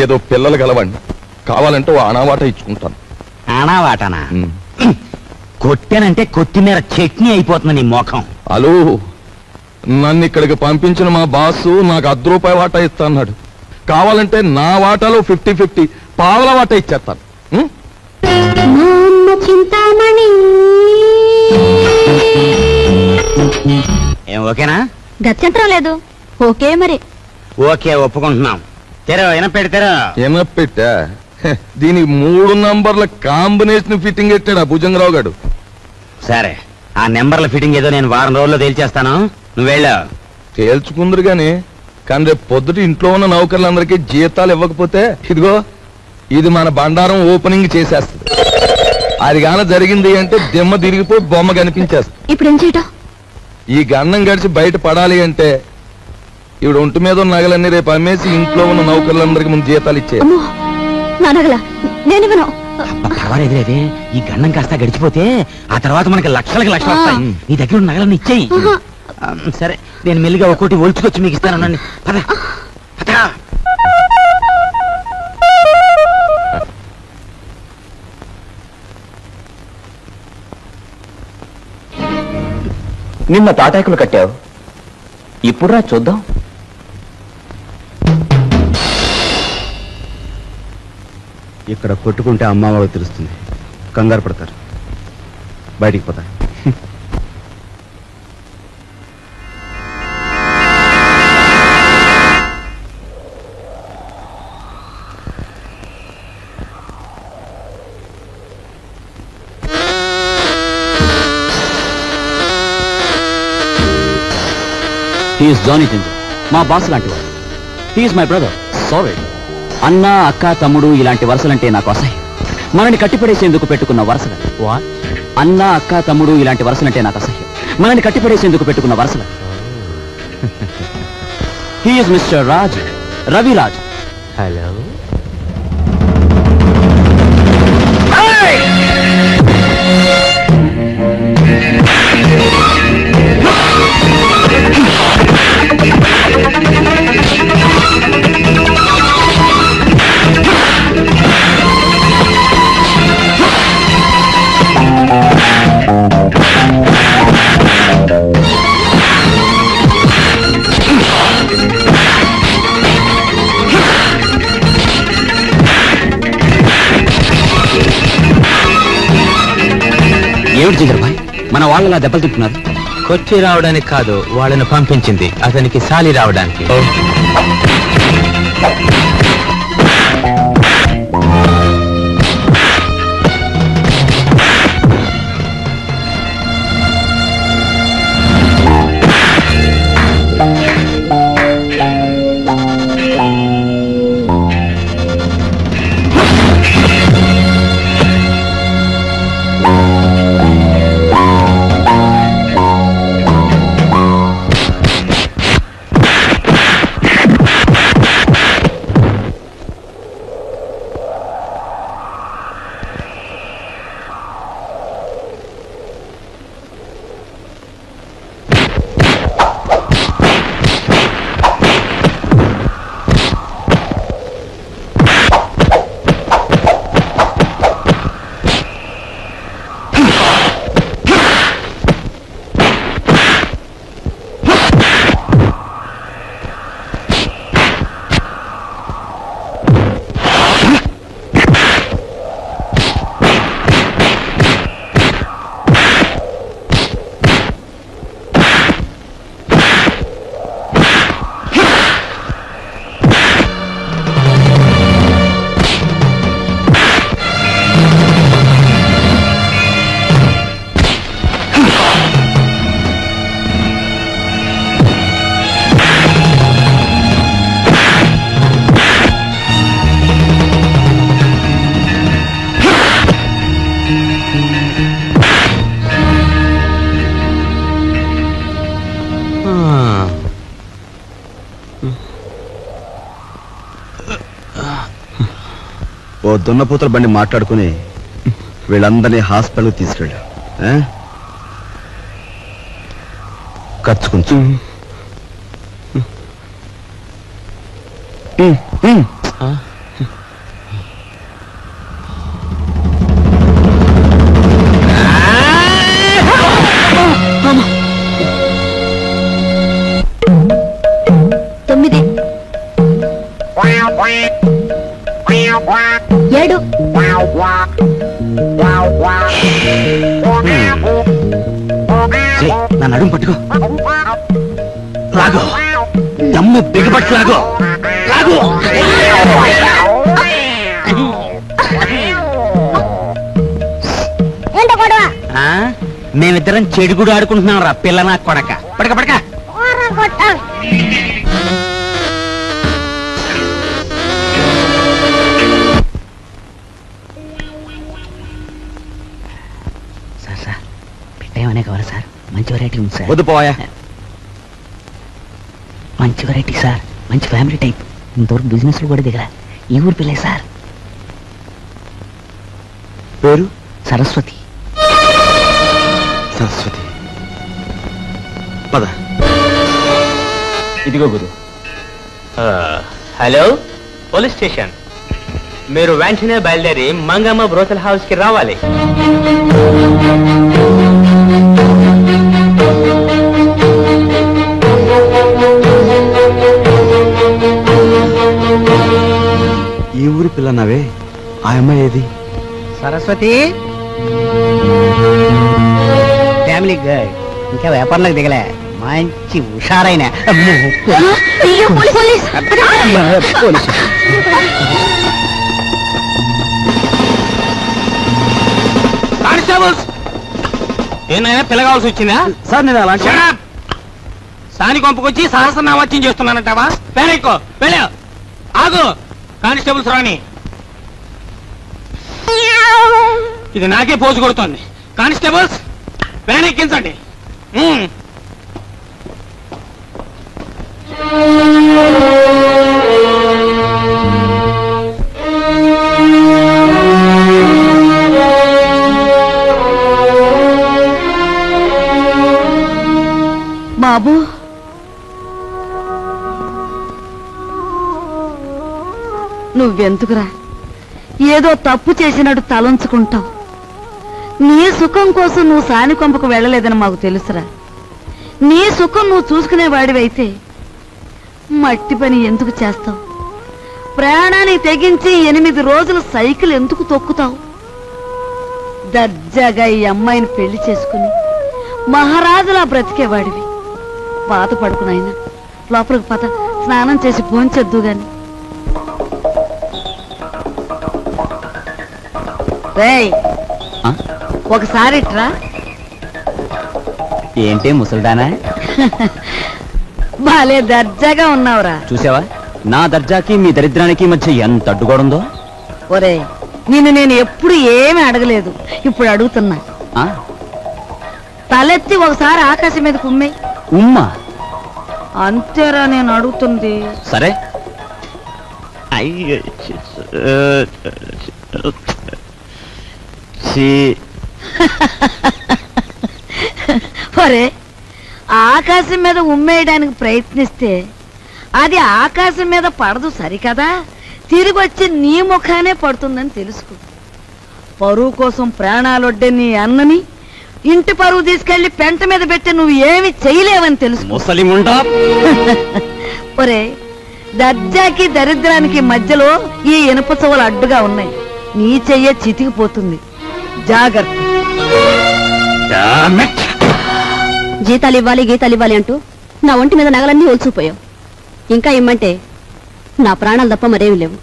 ఏదో పిల్లలు గలవండి, కావాలంటే ఓ ఆనావాట ఇచ్చుకుంటాను. ఆనావాటనా? కొట్టానంటే కొత్తిమీర చట్నీ అయిపోతుంది నీ మోఖం. హలో, నన్ను ఇక్కడికి పంపించిన మా బాసు నాకు ₹10 వాటా ఇస్తా అన్నాడు. కావాలంటే నా వాటాలో 50-50 పావల వాటా ఇచ్చేస్తాను. ఏం ఓకేనా? గత్యంతరం లేదు. ఓకే మరి. ఓకే, ఒప్పుకుంటున్నాం. తెరో ఎనపెడతారో. ఎనపెట్టా? దీనికి 3 నంబర్ల కాంబినేషన్ ఫిట్టింగ్ పెట్టాడు భుజంగరావు గారు. సరే, ఆ నెంబర్ల ఫిట్టింగ్ ఏదో నేను వారం రోజుల్లో తేల్చేస్తాను. నువ్వు వెళ్ళా. తేల్చుకుందరు గాని కానీ రేపు పొద్దుట ఇంట్లో ఉన్న నౌకర్లందరికీ జీతాలు ఇవ్వకపోతే ఇదిగో ఇది మన బండారం ఓపెనింగ్ చేసేస్తుంది. అది గాన జరిగింది అంటే దిమ్మ తిరిగిపోయి బొమ్మ కనిపించేస్తుంది. ఇప్పుడు ఏం చేయటం? ఈ గన్నం గడిచి బయట పడాలి అంటే ఇవిడ ఒంటి మీద ఉన్న నగలన్నీ రేపు అమ్మేసి ఇంట్లో ఉన్న నౌకర్లందరికీ ముందు జీతాలు ఇచ్చేది. పర్వాలేదులేదే, ఈ గన్నం కాస్త గడిచిపోతే ఆ తర్వాత మనకి లక్షలకి లక్షలు వస్తాయి. నీ దగ్గర ఉన్న నగలన్నీ ఇచ్చేయి. సరే నేను మెల్లిగా ఒక్కోటి ఒలుచుకొచ్చి మీకు ఇస్తాను. పద పద. నిన్న తాటాకులు కట్టావు, ఇప్పుడు రా చూద్దాం. ఇక్కడ కొట్టుకుంటే అమ్మ వాళ్ళకి తెలుస్తుంది, కంగారు పడతారు, బయటికి పోతారు. హీఈస్ జానీ జింజర్, మా బాస్ లాంటివాడు. He is my brother. సారీ. అన్న, అక్క, తమ్ముడు ఇలాంటి వరుసలంటే నాకు అసహ్యం. మనని కట్టిపడేసేందుకు పెట్టుకున్న వరుసలు. అన్న, అక్క, తమ్ముడు ఇలాంటి వరుసలంటే నాకు అసహ్యం. మనని కట్టిపడేసేందుకు పెట్టుకున్న వరుసలు. He's mister Raj, Raviraj. Hello. ఏమిటి జింజర్ భాయ్, మన వాళ్ళలా దెబ్బలు తింటున్నారు? కొట్టి రావడానికి కాదు, వాళ్ళని పంపించింది అతనికి సాలి రావడానికి. ఓ దున్నపోతుల బండి మాట్లాడుకుని వీళ్ళందరినీ హాస్పిటల్కి తీసుకెళ్ళా. ఖర్చు కొంచెం. ఏడు. నా నడుము పట్టుకో, లాగో, దమ్ము బిగబట్టు లాగో, లాగో. మేమిద్దరం చెడుగుడు ఆడుకుంటున్నాం రా పిల్ల నా కొడక. పడక పడక. పెట్టేమనే కావాలి సార్? మంచి వెరైటీ ఉంది సార్. వద్దు పోయా. మంచి వెరైటీ సార్, మంచి ఫ్యామిలీ టైప్. ఇంతవరకు బిజినెస్ కూడా దిగరా. ఈ ఊరు పిల్లే సార్. పేరు? సరస్వతి. సరస్వతి. పద. ఇదిగో గురు. Hello, police station. మీరు వెంటనే బయలుదేరి మంగమ్మ బ్రోతల్ హౌస్ కి రావాలి. ఈ ఊరి పిల్లన్నావే, ఆ అమ్మాయి ఏది? సరస్వతి ఫ్యామిలీ గర్ల్, ఇంకా వ్యాపారంలోకి దిగలే, మంచి హుషారైన కానిస్టేబుల్స్, ఏమైనా పిల్లగాల్సి వచ్చిందా? సార్ నేను అలా సాని కొంపకొచ్చి సహస్రనామత్యం చేస్తున్నానంటావా? పేరెక్కో వెళ్ళా. ఆగు, కానిస్టేబుల్స్ రాని. ఇది నాకే పోజు కొడుతోంది. కానిస్టేబుల్స్ వ్యాన్ ఎక్కించండి. బాబు, నువ్వెందుకురా ఏదో తప్పు చేసినట్టు తలంచుకుంటావు? నీ సుఖం కోసం నువ్వు సాని కొంపకు వెళ్ళలేదని మాకు తెలుసురా. నీ సుఖం నువ్వు చూసుకునేవాడివైతే మట్టి పని ఎందుకు చేస్తావు? ప్రాణాన్ని తెగించి 8 రోజులు సైకిల్ ఎందుకు తొక్కుతావు? దర్జాగా ఈ అమ్మాయిని పెళ్లి చేసుకుని మహారాజులా బ్రతికేవాడివి. బాధపడుకునైనా లోపలికి పద, స్నానం చేసి భోంచొద్దు గాని. రేయ్, ఒకసారి ఇట్రా. ఏంటి ముసల్దానా? బాలే దర్జాగా ఉన్నావురా. చూసావా నా దర్జాకి మీ దరిద్రానికి మధ్య ఎంత అడ్డుగోడుందో? ఒరే, నిన్ను నేను ఎప్పుడు ఏమీ అడగలేదు, ఇప్పుడు అడుగుతున్నా. తలెత్తి ఒకసారి ఆకాశం మీద కుమ్మే. ఉమ్మా? అంతేరా నేను అడుగుతుంది. సరే. ఒరే, ఆకాశం మీద ఉమ్మేయడానికి ప్రయత్నిస్తే అది ఆకాశం మీద పడదు సరికదా, తిరిగి వచ్చి నీ ముఖానే పడుతుందని తెలుసుకో. పరువు కోసం ప్రాణాలొడ్డే నీ అన్నని ఇంటి పరువు తీసుకెళ్లి పెంట మీద పెట్టి నువ్వు ఏమి చేయలేవని తెలుసు. ముసలిముండా. ఒరే, దర్జాకి దరిద్రానికి మధ్యలో ఈ ఇనుప చెవులు అడ్డుగా ఉన్నాయి. నీ చెయ్య చితికిపోతుంది, జాగ్రత్త. జీతాలు ఇవ్వాలి, గీతాలు ఇవ్వాలి అంటూ నా ఒంటి మీద నగలన్నీ ఒలిచిపోయావు. ఇంకా ఇమ్మంటే నా ప్రాణాలు తప్ప మరేమి లేవు.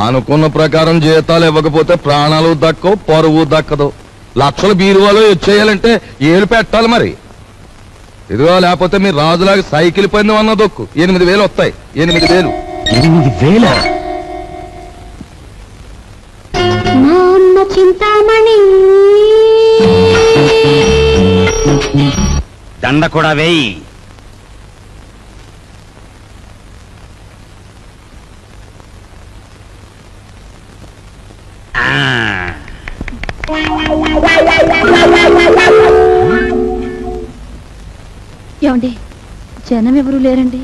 అనుకున్న ప్రకారం జీతాలు ఇవ్వకపోతే ప్రాణాలు దక్కవు, పరువు దక్కదు. లక్షల బీరువాలో వచ్చేయాలంటే ఏలు పెట్టాలి మరి. ఇదిగో, లేకపోతే మీరు రాజులాగా సైకిల్ పైన అన్న దొక్కు 8,000 వస్తాయి. 8,000. 8,000? చింతామణి దండ కూడా వేయి. ఏమండి, జనం ఎవరు లేరండి?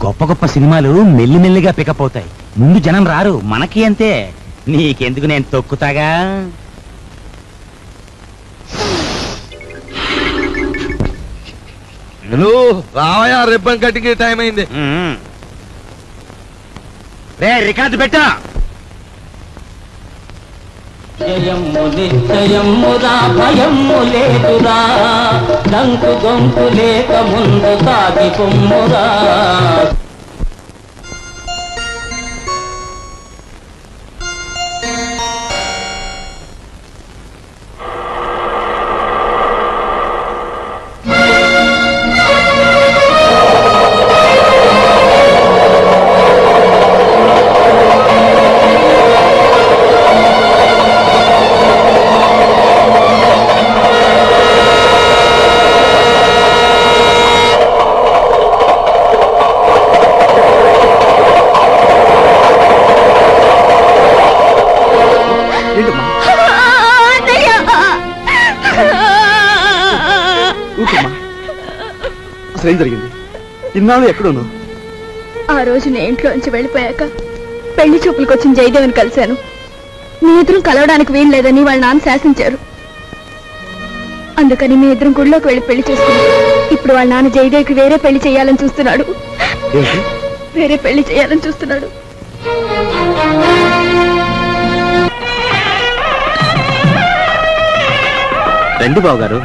గొప్ప గొప్ప సినిమాలు మెల్లిమెల్లిగా పికప్ అవుతాయి, ముందు జనం రారు. మనకి అంతే. నీకెందుకు, నేను తొక్కుతాగా. రావయా, రిబ్బన్ కట్టికి టైం అయింది. రే, రికార్డు పెట్టా. జయము నిశ్చయమురా, భయము లేదురా, దంకు గొంతు లేక ముందు సాగి పొమ్మురా. అసలు ఏం జరిగింది? ఇన్నాళ్ళు ఎక్కడున్నావు? ఆ రోజు నేను ఇంట్లోంచి వెళ్ళిపోయాక పెళ్లి చూపులకు వచ్చిన జయదేవిని కలిశాను. మీ ఇద్దరం కలవడానికి వీలు లేదని వాళ్ళ నాన్న శాసించారు. అందుకని మీ ఇద్దరం గుడిలోకి వెళ్ళి పెళ్లి చేసుకున్నాం. ఇప్పుడు వాళ్ళ నాన్న జయదేవికి వేరే పెళ్లి చేయాలని చూస్తున్నాడు. వేరే పెళ్లి చేయాలని చూస్తున్నాడు. రండి బాబు గారు.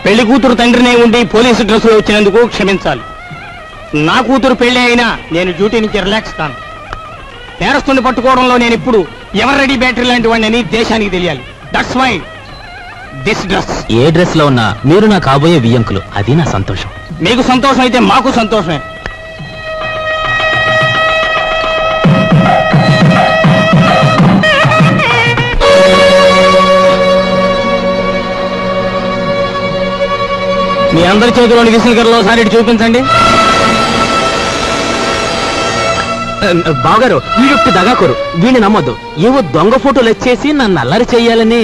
పెళ్లి కూతురు తండ్రినే ఉండి పోలీసు డ్రెస్సులో వచ్చినందుకు క్షమించాలి. నా కూతురు పెళ్లి అయినా నేను డ్యూటీ నుంచి రిలాక్స్ కాను. నేరస్తుని పట్టుకోవడంలో నేను ఇప్పుడు ఎవర్ రెడీ బ్యాటరీ లాంటి వాడిని దేశానికి తెలియాలి. That's why this dress. ఏ డ్రెస్ లో ఉన్నా మీరు నా కాబోయే వియ్యంకులు, అది నా సంతోషం. మీకు సంతోషం అయితే మాకు సంతోషమే. మీ అందరి చేతిలోని విసులుగరలో ఒకసారి చూపించండి. బావగారు వీడొట్టి దగాకోరు, వీడిని నమ్మొద్దు. ఏవో దొంగ ఫోటోలు వచ్చేసి నన్ను అల్లరి చెయ్యాలని.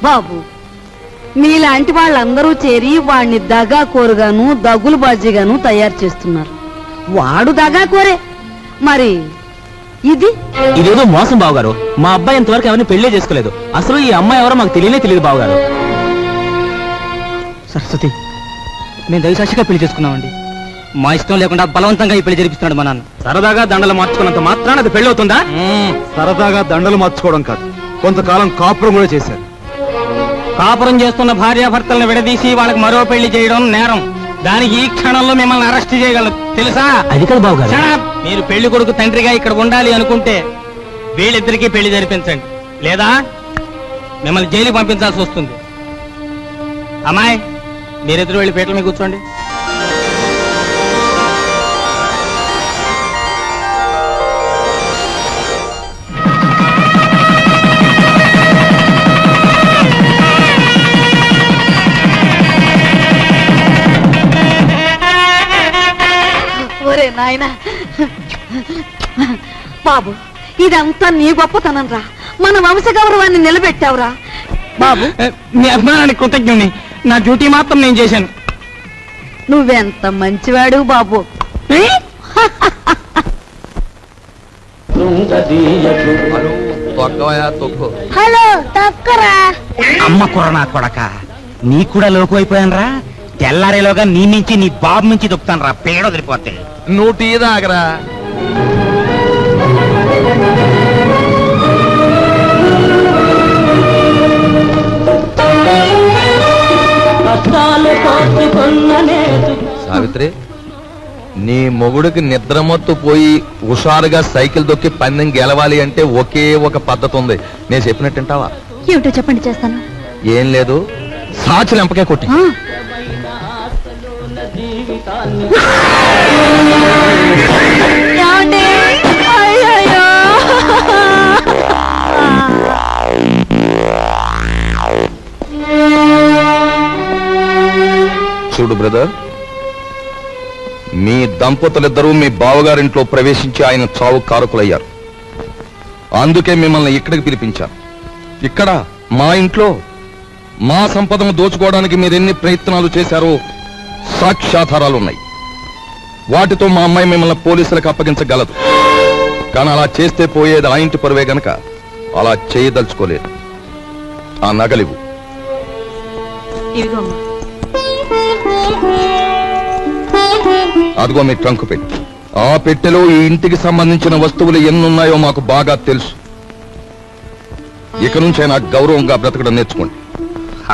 బాబు, మీలాంటి వాళ్ళందరూ చేరి వాడిని దగాకోరుగాను దగులు బాజీగాను తయారు చేస్తున్నారు. వాడు దగాకోరే, మరి ఇదేదో మోసం బావగారు. మా అబ్బాయి ఇంతవరకు ఎవరిని పెళ్లే చేసుకోలేదు. అసలు ఈ అమ్మాయి ఎవరో మాకు తెలియదు బావగారు. సరస్వతి, మేము దయసాక్షిగా పెళ్లి చేసుకున్నామండి. మా ఇష్టం లేకుండా బలవంతంగా ఈ పెళ్లి జరిపిస్తున్నాడు మా నాన్న. సరదాగా దండలు మార్చుకున్నంత మాత్రాన అది పెళ్ళవుతుందా? సరదాగా దండలు మార్చుకోవడం కాదు, కొంతకాలం కాపురం కూడా చేశారు. కాపురం చేస్తున్న భార్యాభర్తలను విడదీసి వాళ్ళకి మరో పెళ్లి చేయడం నేరం. దానికి ఈ క్షణంలో మిమ్మల్ని అరెస్ట్ చేయగలరు, తెలుసా? అది కదా బావగారు. మీరు పెళ్లి కొడుకు తండ్రిగా ఇక్కడ ఉండాలి అనుకుంటే వీళ్ళిద్దరికీ పెళ్లి జరిపించండి, లేదా మిమ్మల్ని జైలుకి పంపించాల్సి వస్తుంది. అమ్మాయి, మీరిద్దరు వెళ్ళి పీటల మీద కూర్చోండి. ఒరే నాయనా, బాబు ఇదంతా నీ గొప్పతనం రా. మన వంశ గౌరవాన్ని నిలబెట్టావురా బాబు. మీ అభిమానానికి కృతజ్ఞుని. నా డ్యూటీ మాత్రం నేను చేశాను. నువ్వెంత మంచివాడు బాబు. హలో తక్కరా. అమ్మ కుర్రనా కొడక, నీ కూడా లోకు అయిపోయానరా. తెల్లారేలోగా నీ నుంచి నీ బాబు నుంచి దొక్కుతాను రా, పేడ వదిలిపోతే. నువ్వు టీ తాగరా. సావిత్రి, నీ మొగుడికి నిద్రమత్తు పోయి హుషారుగా సైకిల్ దొక్కి పందెం గెలవాలి అంటే ఒకే ఒక పద్ధతి ఉంది. నేను చెప్పినట్టు వింటావా? ఏమిటో చెప్పండి, చేస్తాను. ఏం లేదు, సాక్షులు ఎంపకే కొట్టి. చూడు బ్రదర్, మీ దంపతులిద్దరూ మీ బావగారింట్లో ప్రవేశించి ఆయన చావు కారకులయ్యారు. అందుకే మిమ్మల్ని ఇక్కడికి పిలిపించాను. ఇక్కడ మా ఇంట్లో మా సంపదను దోచుకోవడానికి మీరెన్ని ప్రయత్నాలు చేశారో సాక్ష్యాధారాలున్నాయి. వాటితో మా అమ్మాయి మిమ్మల్ని పోలీసులకు అప్పగించగలదు. కానీ అలా చేస్తే పోయేది ఆ ఇంటి పరువే గనక అలా చేయదలుచుకోలేదు. ఆ నగలివు. అదిగో మీ ట్రంకు పెట్టి. ఆ పెట్టెలో ఈ ఇంటికి సంబంధించిన వస్తువులు ఎన్నున్నాయో మాకు బాగా తెలుసు. ఇక నుంచే నాకు గౌరవంగా బ్రతకడం నేర్చుకోండి.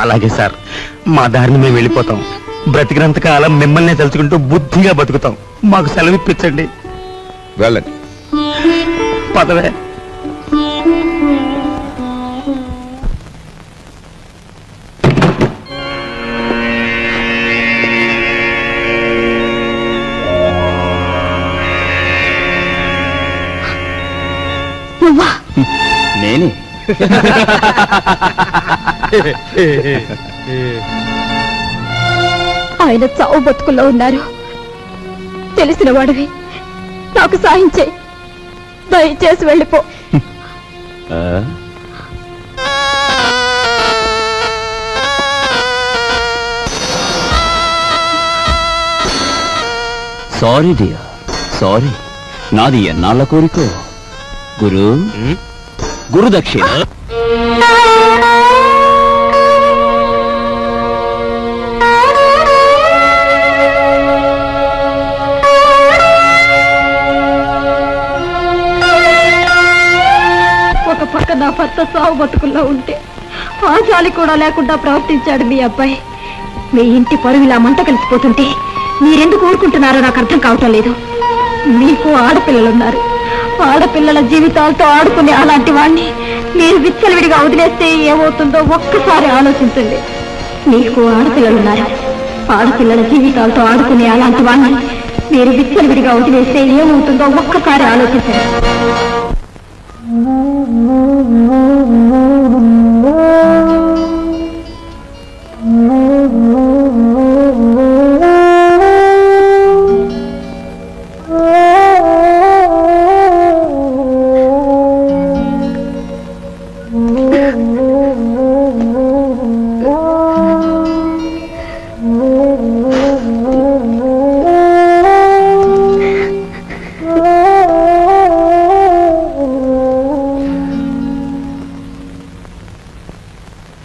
అలాగే సార్, మా దారిని మేము వెళ్ళిపోతాం. బ్రతికినంత కాలం మిమ్మల్ని తలుచుకుంటూ బుద్ధిగా బతుకుతాం. మాకు సెలవిప్పించండి. వెళ్ళండి. పదవే. నేనే. ఆయన చావు బతుకుల్లో ఉన్నారు. తెలిసిన వాడివి, నాకు సాయం చేయి. దయచేసి వెళ్ళిపో. Sorry dear, sorry. నాది ఎన్నాళ్ళ కోరికో. గురు దక్షిణ. ఒక పక్క నా భర్త సాగు బతుకుల్లో ఉంటే ఆచాలి కూడా లేకుండా ప్రవర్తించాడు మీ అబ్బాయి. మీ ఇంటి పరువు ఇలా మంట కలిసిపోతుంటే మీరెందుకు ఊరుకుంటున్నారో నాకు అర్థం కావటం లేదు. మీకు ఆడపిల్లలున్నారు. ఆడపిల్లల జీవితాలతో ఆడుకునే అలాంటి వాణ్ణి మీరు విచ్చలవిడిగా వదిలేస్తే ఏమవుతుందో ఒక్కసారి ఆలోచించండి. మీకు ఆడపిల్లలున్నారు. ఆడపిల్లల జీవితాలతో ఆడుకునే అలాంటి వాణ్ణి మీరు విచ్చలవిడిగా వదిలేస్తే ఏమవుతుందో ఒక్కసారి ఆలోచించండి.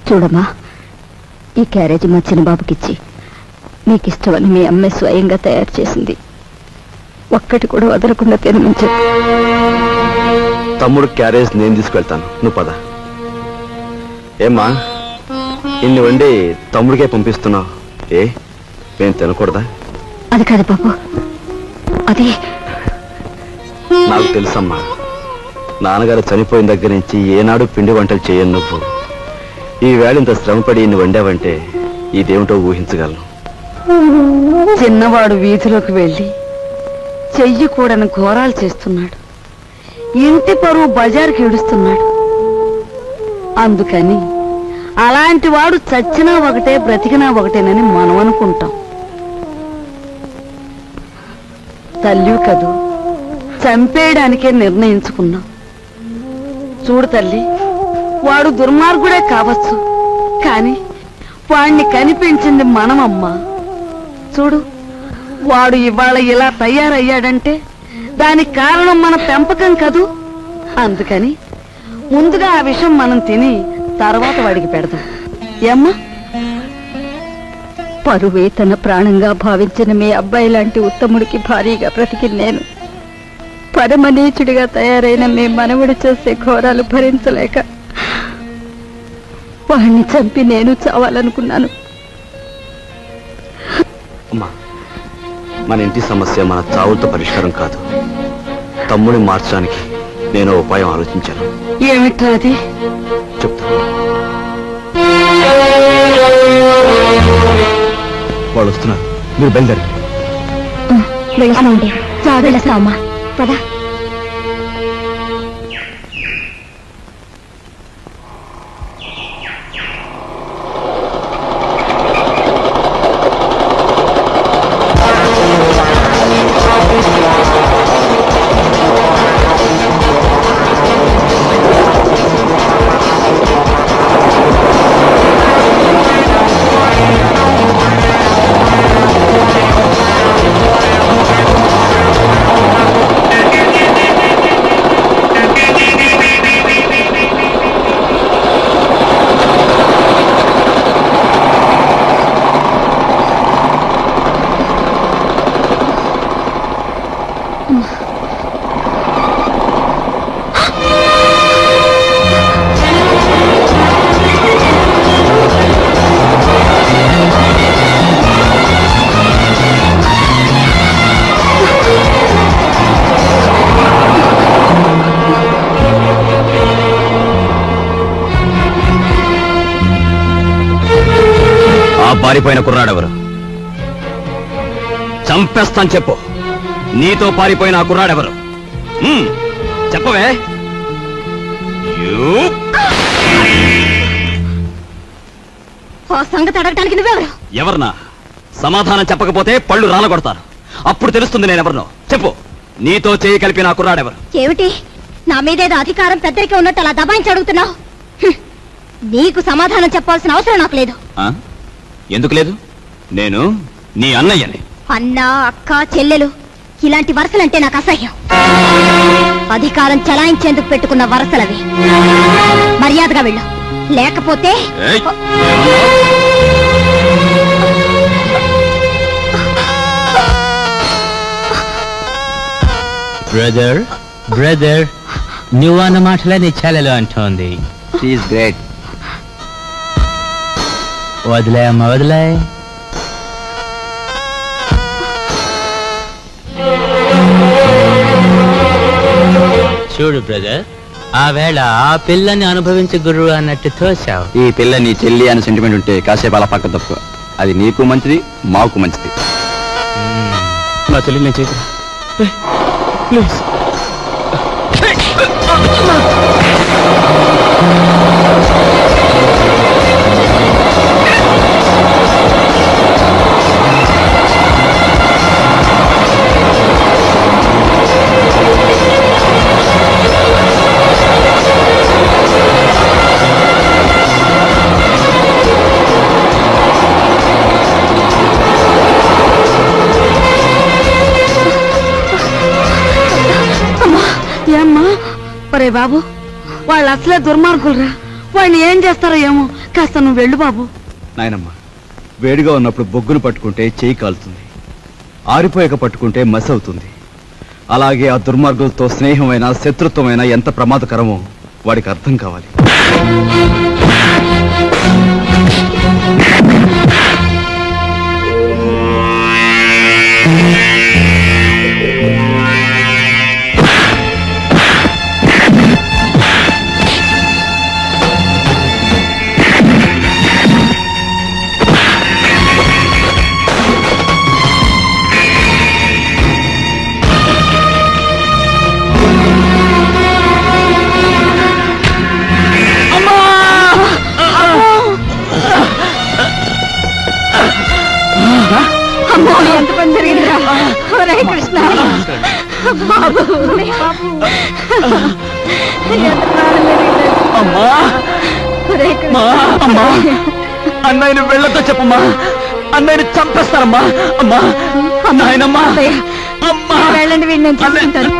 చూడమ్మా, ఈ క్యారేజీ మా చిన్నబాబుకిచ్చి మీకు ఇష్టమని మీ అమ్మాయి స్వయంగా తయారు చేసింది. ఒక్కటి కూడా వదలకుండా తినమని చెప్పు. తమ్ముడు క్యారేజ్ నేను తీసుకెళ్తాను, నువ్వు పద. ఏమ్మా, ఇన్ని వండి తమ్ముడికే పంపిస్తున్నావు, మేము తినకూడదా? అది కాదు బాబు, అది నాకు తెలుసమ్మా. నాన్నగారు చనిపోయిన దగ్గర నుంచి ఏనాడు పిండి వంటలు చేయను నువ్వు. ఈ వేళ ఇంత శ్రమపడి ఇన్ని వండావంటే ఇదేమిటో ఊహించగలను. చిన్నవాడు వీధిలోకి వెళ్ళి చెయ్యకూడని ఘోరాలు చేస్తున్నాడు. ఇంటి పరువు బజారుకి ఈడుస్తున్నాడు. అందుకని అలాంటి వాడు చచ్చినా ఒకటే బ్రతికినా ఒకటేనని మనం అనుకుంటాం. తల్లి కదూ, చంపేయడానికే నిర్ణయించుకున్నాం. చూడు తల్లి, వాడు దుర్మార్గుడే కావచ్చు, కాని వాణ్ణి కనిపించింది మనమమ్మా. చూడు, వాడు ఇవాళ ఇలా తయారయ్యాడంటే దానికి కారణం మన పెంపకం కదూ. అందుకని ముందుగా ఆ విషయం మనం తిని తర్వాత వాడికి పెడదాం. ఏమ్మా? పరువే తన ప్రాణంగా భావించిన మీ అబ్బాయి లాంటి ఉత్తముడికి భారీగా బ్రతికి నేను పరమనీచుడిగా తయారైన మీ మనవుడు చేసే ఘోరాలు భరించలేక వాడిని చంపి నేను చావాలనుకున్నాను. అమ్మా, మన ఇంటి సమస్య మన చావులతో పరిష్కారం కాదు. తమ్ముడిని మార్చడానికి నేను ఉపాయం ఆలోచించాను. ఏమిట్రా అది? చెప్తాను. వాళ్ళు వస్తున్నారు, మీరు బయలుదేరండి. వెళ్తామండి. వెళ్ళొస్తామమ్మా, పదా. పారిపోయిన కుర్రాడెవరు? చంపేస్తాను చెప్పు. నీతో పారిపోయిన ఆ కుర్రాడెవరు? చెప్పవే. సంగతి అడగటానికి నువ్వెవరు? ఎవరన్నా? సమాధానం చెప్పకపోతే పళ్ళు రాలగొడతాను. అప్పుడు తెలుస్తుంది నేనెవరినో. చెప్పు, నీతో చేయి కలిపిన ఆ కుర్రాడెవరు? ఏమిటి, నా మీదేదో అధికారం పెద్దరికే ఉన్నట్టు అలా దబాయించి అడుగుతున్నావు? నీకు సమాధానం చెప్పాల్సిన అవసరం నాకు లేదు. ఎందుకు లేదు? నేను నీ అన్నయ్యని. అన్న, అక్క, చెల్లెలు ఇలాంటి వరసలంటే నాకు అసహ్యం. అధికారం చలాయించేందుకు పెట్టుకున్న వరసలవి. మర్యాదగా వెళ్ళు, లేకపోతే బ్రదర్ బ్రదర్ నువ్వు అన్న మాటలే నీ చెల్లెలు అంటోంది. గ్రేట్. వదిలే అమ్మ వదిలే. చూడు బ్రదర్, ఆ వేళ ఆ పిల్లని అనుభవించే గురువు అన్నట్టు తోసావు. ఈ పిల్ల నీ చెల్లి అనే సెంటిమెంట్ ఉంటే కాసేపు అలా పక్క తప్పు. అది నీకు మంచిది, మాకు మంచిది. నా చెల్లి నేను చేతురా ప్లీజ్. ఒరే బాబు, వాళ్ళు అసలే దుర్మార్గులరా. వాళ్ళు ఏం చేస్తారో ఏమో. కాస్త నువ్వు వెళ్ళు బాబు. నాయనమ్మ, వేడిగా ఉన్నప్పుడు బొగ్గును పట్టుకుంటే చేయి కాలుతుంది, ఆరిపోయాక పట్టుకుంటే మసి అవుతుంది. అలాగే ఆ దుర్మార్గులతో స్నేహమైన శత్రుత్వమైన ఎంత ప్రమాదకరమో వాడికి అర్థం కావాలి. అమ్మో, ఎంత పని జరిగిందిరా. ఒరే కృష్ణ బాబు, అన్నయ్యను వెళ్ళొద్దో చెప్పమ్మా, అన్నయ్యని చంపేస్తారమ్మా. అమ్మా నాయనమ్మా, అమ్మా వెళ్ళండి, వీడిని నేను చూసుకుంటాను.